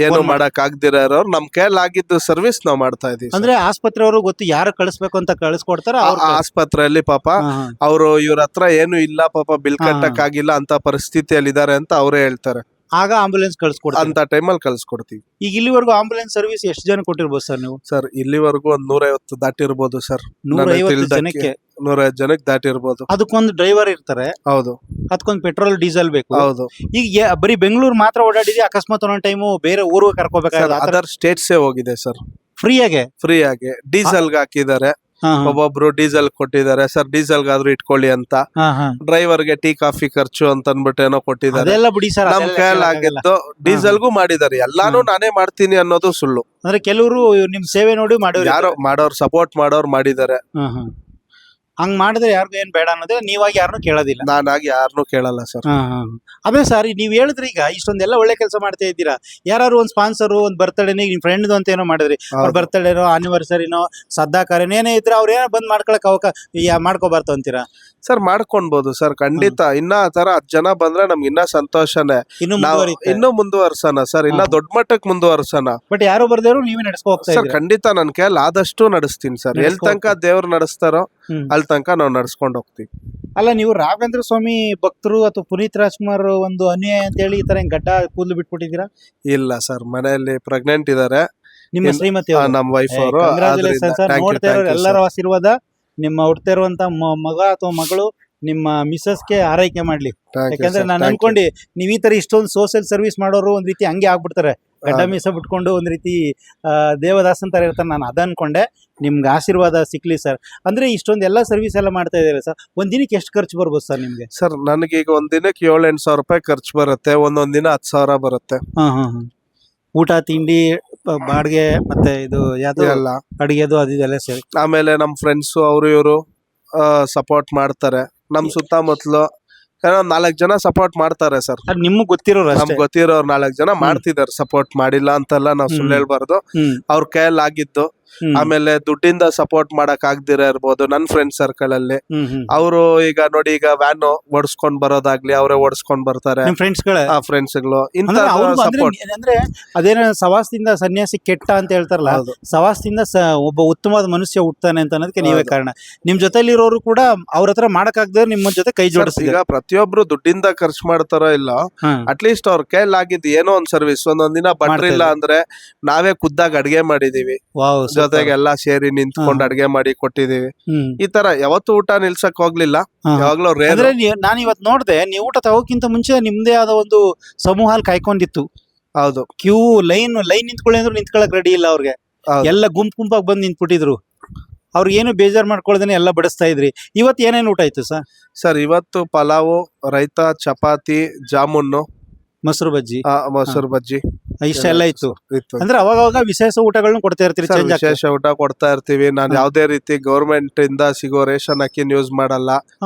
ಏನು ಮಾಡಕ್ ಆಗದಿರೋ ನಮ್ ಕೈಯಲ್ಲಿ ಆಗಿದ್ದು ಸರ್ವಿಸ್ ನಾವ್ ಮಾಡ್ತಾ ಇದೀವಿ. ಅಂದ್ರೆ ಆಸ್ಪತ್ರೆಯವರು ಗೊತ್ತು ಯಾರು ಕಳಿಸ್ಬೇಕು ಅಂತ ಕಳಿಸ್ಕೊಡ್ತಾರ. ಆಸ್ಪತ್ರೆಯಲ್ಲಿ ಪಾಪ ಅವರು ಇವ್ರ ಹತ್ರ ಏನು ಇಲ್ಲ, ಪಾಪ ಬಿಲ್ ಕಟ್ಟಕ್ ಆಗಿಲ್ಲ ಅಂತ ಪರಿಸ್ಥಿತಿಯಲ್ಲಿ ಇದಾರೆ ಅಂತ ಅವರೇ ಹೇಳ್ತಾರೆ. ಆಗ ಆಂಬುಲೆನ್ಸ್ ಕಳ್ಸಿಕೊಡ್ತೀವಿ, ಅಂತ ಟೈಮಲ್ಲಿ ಕಳ್ಸಿಕೊಡ್ತೀವಿ. ಈಗ ಇಲ್ಲಿವರೆಗೂ ಆಂಬುಲೆನ್ಸ್ ಸರ್ವಿಸ್ ಎಷ್ಟು ಜನ ಕೊಟ್ಟಿರ್ಬೋದು ಸರ್ ನೀವು? ಸರ್, ಇಲ್ಲಿವರೆಗೂ 150 ದಾಟಿರ್ಬೋದು ಸರ್. 150 ಜನಕ್ಕೆ 150 ಜನಕ್ಕೆ ದಾಟಿರ್ಬೋದು. ಅದಕ್ಕೊಂದು ಡ್ರೈವರ್ ಇರ್ತಾರೆ. ಹೌದು. ಅದಕ್ಕೊಂದು ಪೆಟ್ರೋಲ್ ಡೀಸೆಲ್ ಬೇಕು. ಹೌದು. ಈಗ ಬರೀ ಬೆಂಗಳೂರು ಮಾತ್ರ ಓಡಾಡಿದ್ರೆ, ಅಕಸ್ಮಾತ್ ಒಂದೊಂದು ಟೈಮು ಬೇರೆ ಊರಿಗೆ ಕರ್ಕೋಬೇಕಾದ್ರೆ ಅದರ್ ಸ್ಟೇಟ್ಸೇ ಹೋಗಿದೆ ಸರ್. ಫ್ರೀ ಆಗಿ ಡೀಸೆಲ್ಗೆ ಹಾಕಿದ್ದಾರೆ. ಒಬ್ಬೊಬ್ರು ಡೀಸೆಲ್ ಕೊಟ್ಟಿದ್ದಾರೆ, ಸರ್ ಡೀಸೆಲ್ಗಾದ್ರೂ ಇಟ್ಕೊಳ್ಳಿ ಅಂತ. ಡ್ರೈವರ್ಗೆ ಟೀ ಕಾಫಿ ಖರ್ಚು ಅಂತ ಅನ್ಬಿಟ್ಟು ಏನೋ ಕೊಟ್ಟಿದ್ದಾರೆ. ನಮ್ ಕೈಯಲ್ಲಿ ಆಗಿದ್ದು ಡೀಸೆಲ್ಗೂ ಮಾಡಿದ್ದಾರೆ. ಎಲ್ಲಾನು ನಾನೇ ಮಾಡ್ತೀನಿ ಅನ್ನೋದು ಸುಳ್ಳು. ಅಂದ್ರೆ ಕೆಲವರು ನಿಮ್ ಸೇವೆ ನೋಡಿ ಯಾರೋ ಮಾಡೋರು, ಸಪೋರ್ಟ್ ಮಾಡೋರು ಮಾಡಿದ್ದಾರೆ. ಹಂಗ್ ಮಾಡಿದ್ರೆ ಯಾರಿಗೂ ಏನ್ ಬೇಡ ಅನ್ನೋದೇ, ನೀವಾಗಿ ಯಾರನ್ನು ಕೇಳೋದಿಲ್ಲ. ನಾನಾಗಿ ಯಾರನ್ನು ಕೇಳಲ್ಲ ಸರ್. ಅದೇ ಸರ್, ನೀವ್ ಹೇಳಿದ್ರೆ ಈಗ ಇಷ್ಟೊಂದೆಲ್ಲ ಒಳ್ಳೆ ಕೆಲಸ ಮಾಡ್ತಾ ಇದ್ದೀರಾ. ಯಾರು ಒಂದ್ ಸ್ಪಾನ್ಸರ್, ಒಂದ್ ಬರ್ತಡೇ, ನಿಮ್ ಫ್ರೆಂಡ್ ಅಂತ ಏನೋ ಮಾಡಿದ್ರಿ, ಅವ್ರ ಬರ್ತಡೇನೋ ಆನಿವರ್ಸರಿನೋ ಸದ್ದಾ ಕಾರ್ಯನೋ ಏನೇ ಇದ್ರೆ ಅವ್ರ ಏನೋ ಬಂದ್ ಮಾಡ್ಕೊಳಕ್ ಮಾಡ್ಕೋಬಾರ್ದು ಅಂತೀರಾ? ಸರ್, ಮಾಡ್ಕೊಳ್ಬಹುದು ಸರ್, ಖಂಡಿತ. ಇನ್ನ ಆ ತರ 10 ಜನ ಬಂದ್ರೆ ನಮ್ಗೆ ಇನ್ನ ಸಂತೋಷನೇ. ಇನ್ನು ಮುಂದುವರ್ಸೋಣ ಸರ್, ಇನ್ನ ದೊಡ್ಡ ಮಟ್ಟಕ್ಕೆ ಮುಂದುವರ್ಸೋಣ. ಬಟ್ ಯಾರು ಬರ್ದೇರು ನೀವೇ ನಡೆಸ್ಕೊ ಹೋಗ್ತಾ ಸರ್, ಖಂಡಿತ ನನ್ ಕೈಯಲ್ಲಿ ಆದಷ್ಟು ನಡೆಸ್ತೀನಿ ಸರ್. ಎಲ್ ತನಕ ದೇವ್ರು ನಡೆಸ್ತಾರೋ ಅಲ್ಲಿ ತನಕ ನಾವು ನಡ್ಸ್ಕೊಂಡು ಹೋಗ್ತೀವಿ. ಅಲ್ಲ, ನೀವು ರಾಘವೇಂದ್ರ ಸ್ವಾಮಿ ಭಕ್ತರು ಅಥವಾ ಪುನೀತ್ ರಾಜ್ಕುಮಾರ್ ಒಂದು ಅನ್ಯಾಯ ಅಂತ ಹೇಳಿ ಈ ತರ ಗಡ್ಡ ಕೂದಲು ಬಿಟ್ಬಿಟ್ಟಿದ್ದೀರಾ? ಇಲ್ಲ ಸರ್, ಮನೆಯಲ್ಲಿ ಪ್ರೆಗ್ನೆಂಟ್ ಇದಾರೆ. ನಿಮ್ಮ ಶ್ರೀಮತಿ, ನಮ್ಮ ವೈಫ್ ಅವರು. ನೋಡ್ತಾ ಇರೋ ಎಲ್ಲರ ಆಶೀರ್ವಾದ ನಿಮ್ಮ ಹುಡ್ತಾ ಇರುವಂತ ಮಗ ಅಥವಾ ಮಗಳು ನಿಮ್ಮ ಮಿಸಸ್ಗೆ ಆರೈಕೆ ಮಾಡ್ಲಿ. ಯಾಕಂದ್ರೆ ನಾನು ಅನ್ಕೊಂಡಿ ನೀವ್ ಈ ತರ ಇಷ್ಟೊಂದು ಸೋಷಿಯಲ್ ಸರ್ವಿಸ್ ಮಾಡೋರು ಒಂದ್ ರೀತಿ ಹಂಗೆ ಆಗ್ಬಿಡ್ತಾರೆ, ಗಡ್ಡ ಮೀಸ ಬಿಟ್ಕೊಂಡು ಒಂದ್ ರೀತಿ ದೇವದಾಸನ್ ತರ ಇರ್ತಾರೆ. ನಾನು ಅದ ಅನ್ಕೊಂಡೆ. ನಿಮ್ಗೆ ಆಶೀರ್ವಾದ ಸಿಕ್ಲಿ ಸರ್. ಅಂದ್ರೆ ಇಷ್ಟೊಂದೆಲ್ಲ ಸರ್ವಿಸ್ ಎಲ್ಲ ಮಾಡ್ತಾ ಇದಾರೆ ಸರ್. ಒಂದ್ ದಿನಕ್ಕೆ ಎಷ್ಟು ಖರ್ಚು ಬರ್ಬೋದು ಸರ್ ನಿಮ್ಗೆ? ಸರ್, ನನಗೆ ಈಗ ಒಂದ್ ದಿನಕ್ಕೆ 7-8 ಸಾವಿರ ರೂಪಾಯಿ ಖರ್ಚು ಬರುತ್ತೆ. ಒಂದೊಂದ್ ದಿನ 10,000 ಬರುತ್ತೆ. ಊಟ ತಿಂಡಿ ಬಾಡಿಗೆ ಮತ್ತೆ ಇದು ಯಾವ್ದು ಎಲ್ಲ ಅಡಿಗೆದು ಅದೆಲ್ಲ ಸೇರಿ. ಆಮೇಲೆ ನಮ್ ಫ್ರೆಂಡ್ಸ್ ಅವರು ಇವರು ಸಪೋರ್ಟ್ ಮಾಡ್ತಾರೆ. ನಮ್ ಸುತ್ತಮುತ್ತಲು ಏನೋ 4 ಜನ ಸಪೋರ್ಟ್ ಮಾಡ್ತಾರೆ ಸರ್. ಅದು ನಿಮ್ಗೆ ಗೊತ್ತಿರೋರು ಅಷ್ಟೇ. ನಮ್ಗೆ ಗೊತ್ತಿರೋರು 4 ಜನ ಮಾಡ್ತಿದಾರೆ ಸಪೋರ್ಟ್, ಮಾಡಿಲ್ಲ ಅಂತಲ್ಲ ನಾವು ಸುಳ್ಳು ಹೇಳ್ಬಾರ್ದು. ಅವ್ರ ಕೈಯಲ್ಲಿ ಆಗಿದ್ದು. ಆಮೇಲೆ ದುಡ್ಡಿಂದ ಸಪೋರ್ಟ್ ಮಾಡಕ್ ಆಗ್ದಿರ ಇರ್ಬೋದು ನನ್ನ ಫ್ರೆಂಡ್ ಸರ್ಕಲ್ ಅಲ್ಲಿ. ಅವರು ಈಗ ನೋಡಿ, ಈಗ ವ್ಯಾನ್ ಓಡಿಸ್ಕೊಂಡ್ ಬರೋದಾಗ್ಲಿ ಅವರೇ ಓಡಿಸ್ಕೊಂಡ್ ಬರ್ತಾರೆ, ಫ್ರೆಂಡ್ಸ್ಗಳೇ ಆ ಫ್ರೆಂಡ್ಸ್ಗಳು. ಇಂತ ಸಪೋರ್ಟ್ ಅಂದ್ರೆ ಅದೇನ ಸವಾಸದಿಂದ ಸನ್ಯಾಸಿ ಕೆಟ್ಟ ಅಂತ ಹೇಳ್ತಾರಲ್ಲ, ಸವಾಸದಿಂದ ಒಬ್ಬ ಉತ್ತಮವಾದ ಮನುಷ್ಯ ಹುಟ್ತಾನೆ ಅಂತ ಅನ್ನೋದಕ್ಕೆ ನೀವೇ ಕಾರಣ. ನಿಮ್ ಜೊತೆಲಿರೋರು ಕೂಡ ಅವ್ರ ಹತ್ರ ಮಾಡಕ್ಕಾಗದೆ ನಿಮ್ಮ ಜೊತೆ ಕೈ ಜೋಡಿಸ್ತೀಗ. ಈಗ ಪ್ರತಿಯೊಬ್ರು ದುಡ್ಡಿಂದ ಖರ್ಚು ಮಾಡ್ತಾರೋ ಇಲ್ಲ, ಅಟ್ಲೀಸ್ಟ್ ಅವ್ರ ಕೈಯಲ್ಲಿ ಆಗಿದ್ದು ಏನೋ ಒಂದ್ ಸರ್ವಿಸ್. ಒಂದೊಂದ್ ದಿನ ಬಟ್ರಿಲ್ಲ ಅಂದ್ರೆ ನಾವೇ ಖುದ್ದಾಗಿ ಅಡ್ಗೆ ಮಾಡಿದೀವಿ, ಜೊತೆಗೆ ಎಲ್ಲಾ ಸೇರಿ ನಿಂತ್ಕೊಂಡು ಅಡ್ಗೆ ಮಾಡಿ ಕೊಟ್ಟಿದೀವಿ. ಈ ತರ ಯಾವತ್ತು ಊಟ ನಿಲ್ಸಕ್ ಹೋಗ್ಲಿಲ್ಲ, ಯಾವಾಗ್ಲೂ ಅಂದ್ರೆ ನಾನು ಇವತ್ ನೋಡ್ದೆ, ನೀವು ಊಟ ತಗೋಕ್ಕಿಂತ ಮುಂಚೆ ನಿಮ್ದೇ ಆದ ಒಂದು ಸಮೂಹ ಅಲ್ಲಿ ಕಾಯ್ಕೊಂಡಿತ್ತು. ಹೌದು, ಕ್ಯೂ ಲೈನ್ ನಿಂತ್ಕೊಳ್ಳಿ ಅಂದ್ರು ನಿಂತ್ಕೊಳಕ್ ರೆಡಿ ಇಲ್ಲ ಅವ್ರಿಗೆ. ಎಲ್ಲ ಗುಂಪಾಗಿ ಬಂದು ನಿಂತ್ಬಿಟ್ಟಿದ್ರು. ಅವ್ರಿಗೆ ಏನು ಬೇಜಾರ್ ಮಾಡ್ಕೊಳ್ದೇನೆ ಎಲ್ಲ ಬಡಿಸ್ತಾ ಇದ್ರಿ. ಇವತ್ತು ಏನೇನು ಊಟ ಆಯ್ತು ಸರ್? ಇವತ್ತು ಪಲಾವು, ರೈತ, ಚಪಾತಿ, ಜಾಮೂನು, ಮೊಸರು ಬಜ್ಜಿ, ಮೊಸರು ಬಜ್ಜಿ ಇಷ್ಟೆಲ್ಲ ಇತ್ತು. ಅಂದ್ರೆ ಅವಾಗ ವಿಶೇಷ ಊಟಗಳನ್ನ ಕೊಡ್ತಾ ಇರ್ತೀರಿ? ವಿಶೇಷ ಊಟ ಕೊಡ್ತಾ ಇರ್ತೀವಿ. ನಾನ್ ಯಾವ್ದೇ ರೀತಿ ಗೌರ್ಮೆಂಟ್ ಇಂದ ಸಿಗೋ ರೇಷನ್ ಅಕ್ಕಿನ ಯೂಸ್ ಮಾಡಲ್ಲ.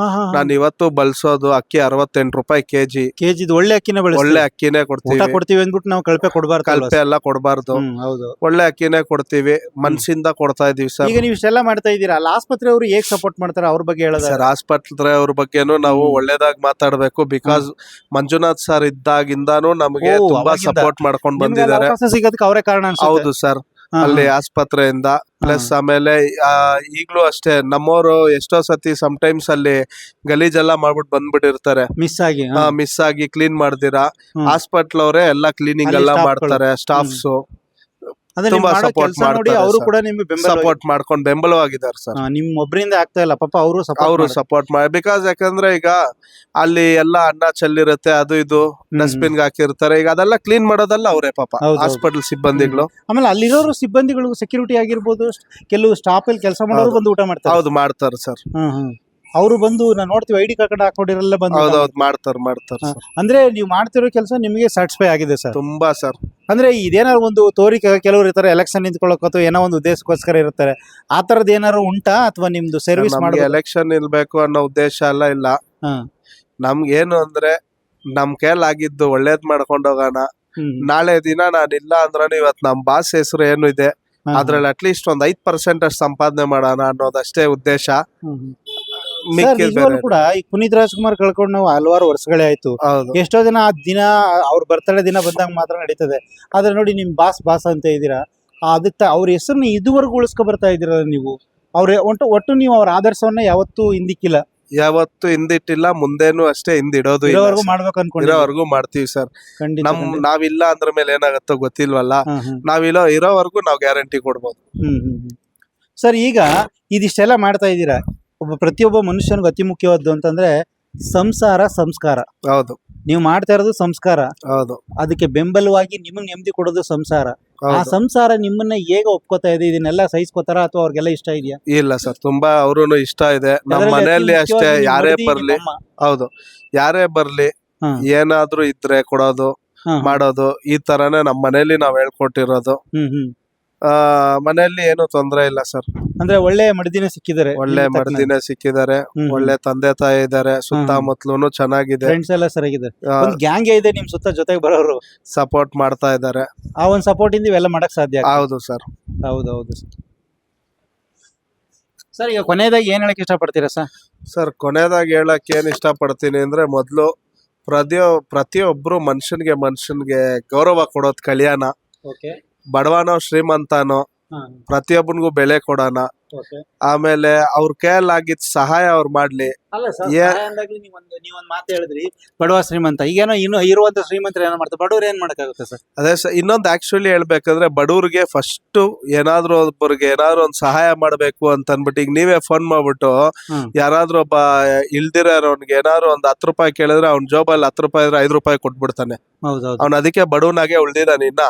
ನಾನು ಇವತ್ತು ಬಳಸೋದು ಅಕ್ಕಿ 68 ರೂಪಾಯಿ ಕೆಜಿ. ಒಳ್ಳೆ ಅಕ್ಕಿನೇ ಒಳ್ಳೆ ಅಕ್ಕಿನೇ ಕೊಡ್ತೀವಿ ಅಂದ್ಬಿಟ್ಟು ನಾವು ಕಳಪೆ ಕೊಡಬಾರ್ದು, ಕಳಪೆ ಎಲ್ಲ ಕೊಡಬಾರ್ದು. ಒಳ್ಳೆ ಅಕ್ಕಿನೇ ಕೊಡ್ತೀವಿ, ಮನ್ಸಿಂದ ಕೊಡ್ತಾ ಇದೀವಿ ಸರ್. ಈಗ ನೀವು ಇಷ್ಟೆಲ್ಲ ಮಾಡ್ತಾ ಇದ್ದೀರಾ, ಅಲ್ಲಿ ಆಸ್ಪತ್ರೆ ಅವರು ಹೇಗ್ ಸಪೋರ್ಟ್ ಮಾಡ್ತಾರೆ ಅವ್ರ ಬಗ್ಗೆ ಹೇಳೋದು ಸರ್? ಆಸ್ಪತ್ರೆ ಅವ್ರ ಬಗ್ಗೆನು ನಾವು ಒಳ್ಳೇದಾಗಿ ಮಾತಾಡ್ಬೇಕು. ಬಿಕಾಸ್ ಮಂಜುನಾಥ್ ಸರ್ ಇದ್ದಾಗಿಂದಾನು ನಮಗೆ ತುಂಬಾ ಸಪೋರ್ಟ್ ಮಾಡ್ಕೊಂಡು ಬಂದಿದ್ದಾರೆ. ಸಿಗೋದಕ್ಕೆ ಅವರೇ ಕಾರಣ. ಹೌದು ಸರ್, ಅಲ್ಲಿ ಆಸ್ಪತ್ರೆಯಿಂದ. ಪ್ಲಸ್ ಆಮೇಲೆ ಈಗ್ಲೂ ಅಷ್ಟೇ ನಮ್ಮವರು ಎಷ್ಟೋ ಸತಿ ಟೈಮ್ಸ್ ಅಲ್ಲಿ ಗಲೀಜೆಲ್ಲ ಮಾಡ್ಬಿಟ್ಟು ಬಂದ್ಬಿಟ್ಟಿರ್ತಾರೆ, ಮಿಸ್ ಆಗಿ ಕ್ಲೀನ್ ಮಾಡ್ದಿರಾ. ಹಾಸ್ಪಿಟ್ಲ್ ಅವರೇ ಎಲ್ಲ ಕ್ಲೀನಿಂಗ್ ಎಲ್ಲ ಮಾಡ್ತಾರೆ, ಸ್ಟಾಫ್ಸ್ ತುಂಬಾ ಸಪೋರ್ಟ್ ಮಾಡ್ತಾರೆ. ಅವರು ಕೂಡ ನಿಮ್ಗೆ ಸಪೋರ್ಟ್ ಮಾಡ್ಕೊಂಡು ಬೆಂಬಲವಾಗಿದ್ದಾರೆ ಸರ್. ನಿಮ್ ಒಬ್ಬರಿಂದ ಆಗ್ತಾ ಇಲ್ಲ ಪಾಪ, ಅವರು ಸಪೋರ್ಟ್ ಮಾಡಿ. ಬಿಕಾಸ್ ಯಾಕಂದ್ರೆ ಈಗ ಅಲ್ಲಿ ಎಲ್ಲ ಅನ್ನ ಚೆಲ್ಲಿರುತ್ತೆ, ಅದು ಇದು ಡಸ್ಟ್ಬಿನ್ ಹಾಕಿರ್ತಾರೆ. ಈಗ ಅದೆಲ್ಲ ಕ್ಲೀನ್ ಮಾಡೋದಲ್ಲ ಅವರೇ ಪಾಪ, ಹಾಸ್ಪಿಟಲ್ ಸಿಬ್ಬಂದಿಗಳು. ಆಮೇಲೆ ಅಲ್ಲಿರೋರು ಸಿಬ್ಬಂದಿಗಳು, ಸೆಕ್ಯೂರಿಟಿ ಆಗಿರ್ಬೋದು, ಕೆಲವು ಸ್ಟಾಪ್ ಅಲ್ಲಿ ಕೆಲಸ ಮಾಡೋರು ಬಂದು ಊಟ ಮಾಡ್ತಾರೆ. ಹೌದು, ಮಾಡ್ತಾರೆ ಸರ್. ಅವರು ಬಂದು ನಾವು ನೋಡ್ತೀವಿ ಐಡಿ ಕಾರ್ಡ್ ಹಾಕೊಂಡಿರಲ್ಲ ಬಂದು. ಮಾಡ್ತಾರೆ. ಅಂದ್ರೆ ನೀವು ಮಾಡ್ತಿರೋ ಕೆಲಸ ನಿಮಗೆ ಸ್ಯಾಟಿಸ್ಫೈ ಆಗಿದೆ ಸರ್? ತುಂಬಾ ಸರ್. ಅಂದ್ರೆ ಇದೇನಾದ್ರು ಒಂದು ತೋರಿಕೆ, ಕೆಲವರು ಇರ್ತಾರೆ ಎಲೆಕ್ಷನ್ ನಿಂತ್ಕೊಳ್ಳೋಕೆ ಅಥವಾ ಏನೋ ಒಂದು ಉದ್ದೇಶಕ್ಕೋಸ್ಕರ ಇರ್ತಾರೆ, ಆ ತರದ್ ಏನಾದ್ರು ಉಂಟಾ? ಅಥವಾ ನಿಮ್ದು ಸರ್ವಿಸ್ ಮಾಡಿ ಎಲೆಕ್ಷನ್ ನಿಲ್ಬೇಕು ಅನ್ನೋ ಉದ್ದೇಶ ಎಲ್ಲ ಇಲ್ಲ. ನಮ್ಗೇನು ಅಂದ್ರೆ ನಮ್ ಕೈಲಾಗಿದ್ದು ಒಳ್ಳೇದ್ ಮಾಡ್ಕೊಂಡ್ ಹೋಗೋಣ. ನಾಳೆ ದಿನ ನಾನಿಲ್ಲ ಅಂದ್ರೂ ಇವತ್ ನಮ್ ಬಾಸ್ ಹೆಸರು ಏನು ಇದೆ ಅದ್ರಲ್ಲಿ ಅಟ್ಲೀಸ್ಟ್ ಒಂದ್ 5% ಅಷ್ಟು ಸಂಪಾದನೆ ಮಾಡೋಣ ಅನ್ನೋದಷ್ಟೇ ಉದ್ದೇಶ. ಕೂಡ ಈ ಪುನೀತ್ ರಾಜ್ಕುಮಾರ್ ಕಳ್ಕೊಂಡು ನಾವು ಹಲವಾರು ವರ್ಷಗಳೇ ಆಯ್ತು. ಎಷ್ಟೋ ಜನ ಆ ದಿನ ಅವ್ರ ಬರ್ತಡೇ ದಿನ ಬಂದಾಗ ಮಾತ್ರ ನಡೀತದೆ. ಆದ್ರೆ ನೋಡಿ, ನಿಮ್ ಬಾಸ್ ಅಂತ ಇದ್ದೀರಾ, ಅದಕ್ಕೆ ಅವ್ರ ಹೆಸರನ್ನ ಇದುವರೆಗೂ ಉಳಿಸ್ಕೊ ಬರ್ತಾ ಇದ್ದೀರ ನೀವು. ಒಟ್ಟು ನೀವು ಅವ್ರ ಆದರ್ಶವನ್ನ ಯಾವತ್ತೂ ಹಿಂದಿಕ್ಕಿಲ್ಲ, ಯಾವತ್ತು ಹಿಂದಿಟ್ಟಿಲ್ಲ, ಮುಂದೇನು ಅಷ್ಟೇ ಹಿಂದಿಡೋದು. ಮಾಡ್ಬೇಕು ಅನ್ಕೊಂಡಿರೋವರೆಗೂ ಮಾಡ್ತೀವಿ ಸರ್. ನಾವಿಲ್ಲ ಅಂದ್ರ ಮೇಲೆ ಏನಾಗತ್ತೋ ಗೊತ್ತಿಲ್ವಲ್ಲ. ಇರೋವರೆಗೂ ನಾವು ಗ್ಯಾರಂಟಿ ಕೊಡ್ಬೋದು. ಸರ್, ಈಗ ಇದಿಷ್ಟೆಲ್ಲ ಮಾಡ್ತಾ ಇದ್ದೀರಾ, ಪ್ರತಿಯೊಬ್ಬ ಮನುಷ್ಯನಿಗೆ ಅತಿ ಮುಖ್ಯವಾದ್ದು ಅಂತಂದ್ರೆ ಸಂಸಾರ, ಸಂಸ್ಕಾರ. ಹೌದು, ನೀವು ಮಾಡ್ತಾ ಇರೋದು ಸಂಸ್ಕಾರ. ಹೌದು, ಅದಕ್ಕೆ ಬೆಂಬಲವಾಗಿ ನಿಮಗೆ ನೆಮ್ಮದಿ ಕೊಡೋದು ಸಂಸಾರ. ಆ ಸಂಸಾರ ನಿಮ್ಮನ್ನ ಹೇಗ ಒಪ್ಕೋತಾ ಇದೆ? ಇದನ್ನೆಲ್ಲ ಸಹಿಸ್ಕೋತಾರ ಅಥವಾ ಅವ್ರಿಗೆಲ್ಲ ಇಷ್ಟ ಇದೆಯಾ? ಇಲ್ಲ ಸರ್, ತುಂಬಾ ಅವ್ರು ಇಷ್ಟ ಇದೆ. ನಮ್ಮ ಮನೆಯಲ್ಲಿ ಅಷ್ಟೇ, ಯಾರೇ ಬರ್ಲಿ, ಹೌದು, ಯಾರೇ ಬರ್ಲಿ ಏನಾದ್ರೂ ಇದ್ರೆ ಕೊಡೋದು, ಮಾಡೋದು, ಈ ತರಾನೇ ನಮ್ಮ ಮನೆಯಲ್ಲಿ ನಾವ್ ಹೇಳ್ಕೊಟ್ಟಿರೋದು. ಮನೆಯಲ್ಲಿ ಏನು ತೊಂದರೆ ಇಲ್ಲ ಸರ್. ಅಂದ್ರೆ ಒಳ್ಳೆ ಮಡದಿನ ಸಿಕ್ಕಿದ್ದಾರೆ, ಒಳ್ಳೆ ತಂದೆ ತಾಯಿ ಇದಾರೆ, ಸುತ್ತಮುತ್ತಲು ಚೆನ್ನಾಗಿದೆ, ಫ್ರೆಂಡ್ಸ್ ಎಲ್ಲ ಸರಿಯಾಗಿದೆ, ಒಂದು ಗ್ಯಾಂಗ್ ಇದೆ ನಿಮ್ ಸುತ್ತ ಜೊತೆಗೆ ಬರೋರು, ಸಪೋರ್ಟ್ ಮಾಡ್ತಾ ಇದಾರೆ. ಆ ಒಂದು ಸಪೋರ್ಟ್ ಇಂದ ಇವೆಲ್ಲ ಮಾಡಕ್ ಸಾಧ್ಯ. ಹೌದು ಸರ್. ಹೌದೌದು ಸರ್. ಈಗ ಕೊನೆಯದಾಗಿ ಏನ್ ಹೇಳಕ್ ಇಷ್ಟಪಡ್ತೀರಾ ಸರ್? ಸರ್, ಕೊನೆಯದಾಗಿ ಹೇಳಕ್ ಏನ್ ಇಷ್ಟಪಡ್ತೀನಿ ಅಂದ್ರೆ, ಮೊದ್ಲು ಪ್ರತಿಯೊಬ್ರು ಮನುಷ್ಯನ್ಗೆ ಗೌರವ ಕೊಡೋದ್ ಕಲಿಯೋಣ. ಬಡವನೋ ಶ್ರೀಮಂತನೋ ಪ್ರತಿಯೊಬ್ಬನಿಗೂ ಬೆಲೆ ಕೊಡೋಣ. ಆಮೇಲೆ ಅವ್ರ ಕೈಯಲ್ಲಾಗಿದ್ ಸಹಾಯ ಅವ್ರು ಮಾಡ್ಲಿ. ನೀವೊಂದ್ ಮಾತು ಹೇಳಿದ್ರಿ, ಬಡವ ಶ್ರೀಮಂತ. ಈಗೇನೋ ಇನ್ನು ಇರುವಂತ ಶ್ರೀಮಂತರು ಏನೋ ಮಾಡ್ತಾರೆ, ಬಡವ್ರು ಏನ್ ಮಾಡಕ್ಕಾಗುತ್ತೆ ಸರ್? ಅದೇ ಸರ್, ಇನ್ನೊಂದು ಆಕ್ಚುಲಿ ಹೇಳ್ಬೇಕಂದ್ರೆ, ಬಡವ್ರಿಗೆ ಫಸ್ಟ್ ಏನಾದ್ರು ಒಂದ್ ಸಹಾಯ ಮಾಡ್ಬೇಕು ಅಂತ ಅನ್ಬಿಟ್ಟು, ಈಗ ನೀವೇ ಫೋನ್ ಮಾಡ್ಬಿಟ್ಟು ಯಾರಾದ್ರೂ ಒಬ್ಬ ಇಲ್ದಿರೋನ್ಗೆ ಏನಾದ್ರು ಒಂದ್ 10 ರೂಪಾಯಿ ಕೇಳಿದ್ರೆ, ಅವ್ನ ಜೋಬಲ್ಲಿ 10 ರೂಪಾಯಿ ಇದ್ರೆ 5 ರೂಪಾಯಿ ಕೊಟ್ಬಿಡ್ತಾನೆ. ಅವ್ನ ಅದಕ್ಕೆ ಬಡವನಾಗೆ ಉಳ್ದಿದಾನೆ. ಇನ್ನ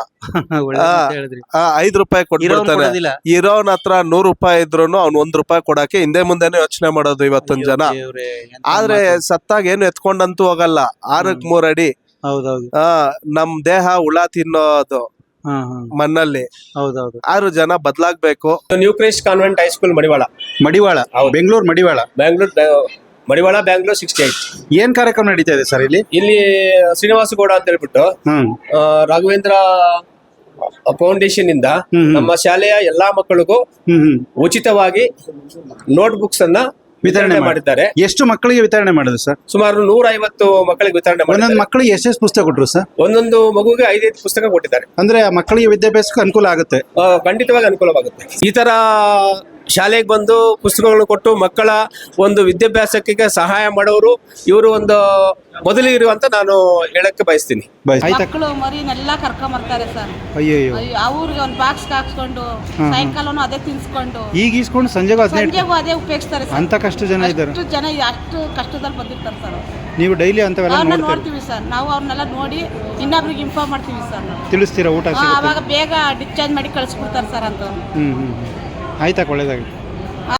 5 ರೂಪಾಯಿ ಕೊಟ್ಬಿಡ್ತಾನೆ. ಇರೋನ್ ಹತ್ರ 100 ರೂಪಾಯಿ ಇದ್ರು ಅವ್ನು 1 ರೂಪಾಯಿ ಕೊಡಕ್ಕೆ ಹಿಂದೆ ಮುಂದೆನೆ ಯೋಚನೆ ಮಾಡೋದು ಇವತ್ತಿನ ಜನ. ಆದ್ರೆ ಸತ್ತಾಗ ಏನು ಎತ್ಕೊಂಡಂತೂ ಹೋಗಲ್ಲ. 6ಕ್ಕೆ 3 ಅಡಿ. ನಮ್ ದೇಹ ಹುಳ ತಿನ್ನೋದು ಮಣ್ಣಲ್ಲಿ. ಆದ್ರೂ ಜನ ಬದಲಾಗ್ಬೇಕು. ನ್ಯೂ ಕ್ರೈಸ್ಟ್ ಕಾನ್ವೆಂಟ್ ಹೈಸ್ಕೂಲ್ ಮಡಿವಾಳ, ಬೆಂಗಳೂರು ಮಡಿವಾಳ ಬ್ಯಾಂಗ್ಳೂರ್ 68. ಏನ್ ಕಾರ್ಯಕ್ರಮ ನಡೀತಾ ಇದೆ ಸರ್ ಇಲ್ಲಿ? ಇಲ್ಲಿ ಶ್ರೀನಿವಾಸ ಗೌಡ ಅಂತ ಹೇಳ್ಬಿಟ್ಟು ರಾಘವೇಂದ್ರ ಫೌಂಡೇಶನ್ ಇಂದ ನಮ್ಮ ಶಾಲೆಯ ಎಲ್ಲಾ ಮಕ್ಕಳಿಗೂ ಉಚಿತವಾಗಿ ನೋಟ್ ಬುಕ್ಸ್ ಅನ್ನ ವಿತರಣೆ ಮಾಡಿದ್ದಾರೆ. ಎಷ್ಟು ಮಕ್ಕಳಿಗೆ ವಿತರಣೆ ಮಾಡಿದ್ರು ಸರ್? ಸುಮಾರು 150 ಮಕ್ಕಳಿಗೆ ವಿತರಣೆ ಒಂದೊಂದು ಮಾಡಿದ್ದಾರೆ. ಮಕ್ಕಳಿಗೆ ಎಷ್ಟೆಷ್ಟು ಪುಸ್ತಕ ಕೊಟ್ರು ಸರ್? ಒಂದೊಂದು ಮಗುಗೆ 5 ಪುಸ್ತಕ ಕೊಟ್ಟಿದ್ದಾರೆ. ಅಂದ್ರೆ ಆ ಮಕ್ಕಳಿಗೆ ವಿದ್ಯಾಭ್ಯಾಸಕ್ಕೂ ಅನುಕೂಲ ಆಗುತ್ತೆ. ಖಂಡಿತವಾಗಿ ಅನುಕೂಲವಾಗುತ್ತೆ. ಈ ತರ ಶಾಲೆಗೆ ಬಂದು ಪುಸ್ತಕಗಳನ್ನು ಕೊಟ್ಟು ಮಕ್ಕಳ ಒಂದು ವಿದ್ಯಾಭ್ಯಾಸಕ್ಕೆ ಸಹಾಯ ಮಾಡೋರು ಇವರು ಒಂದು ಮೊದಲಿಗಿರುವಂತ ನಾನು ಹೇಳಕ್ಕೆ ಬಯಸ್ತೀನಿ. ಮಕ್ಕಳು ಮರಿನೆಲ್ಲ ಕರ್ಕೊಂಡ್ ಬರ್ತಾರೆ ಸರ್. ಅಯ್ಯೋ ಅವ್ರಿಗೆ ಒಂದು ಬಾಕ್ಸ್ ಹಾಕ್ಸ್ಕೊಂಡು ಸಾಯಂಕಾಲನು ಅದೇ ತಿನ್ಸ್ಕೊಂಡು ಈಗ ಇಸ್ಕೊಂಡು ಸಂಜೆಗೂ ಸಂಜೆಗೂ ಅದೇ ಉಪಯೋಗಿಸ್ತಾರೆ ಸರ್. ಅಂತ ಕಷ್ಟ ಜನ ಇದ್ದಾರೆ. ಅಷ್ಟು ಜನ ಅಷ್ಟು ಕಷ್ಟದಲ್ಲಿ ಬಂದಿರ್ತಾರೆ ಸರ್. ನೀವು ಡೈಲಿ ಅಂತವೆಲ್ಲ ಅವ್ರನ್ನ ನೋಡ್ತೀವಿ ಸರ್. ನಾವು ಅವ್ರನ್ನೆಲ್ಲ ನೋಡಿ ಇನ್ನೊಬ್ರಿಗೆ ಇನ್ಫಾರ್ಮ್ ಮಾಡ್ತೀವಿ ಸರ್. ತಿಳಿಸ್ತೀರಾ ಊಟ ಅವಾಗ ಬೇಗ ಡಿಸ್ಚಾರ್ಜ್ ಮಾಡಿ ಕಳಿಸ್ಬಿಡ್ತಾರೆ ಸರ್ ಅಂತ. ಆಯ್ತಾ, ಒಳ್ಳೇದಾಗಿ.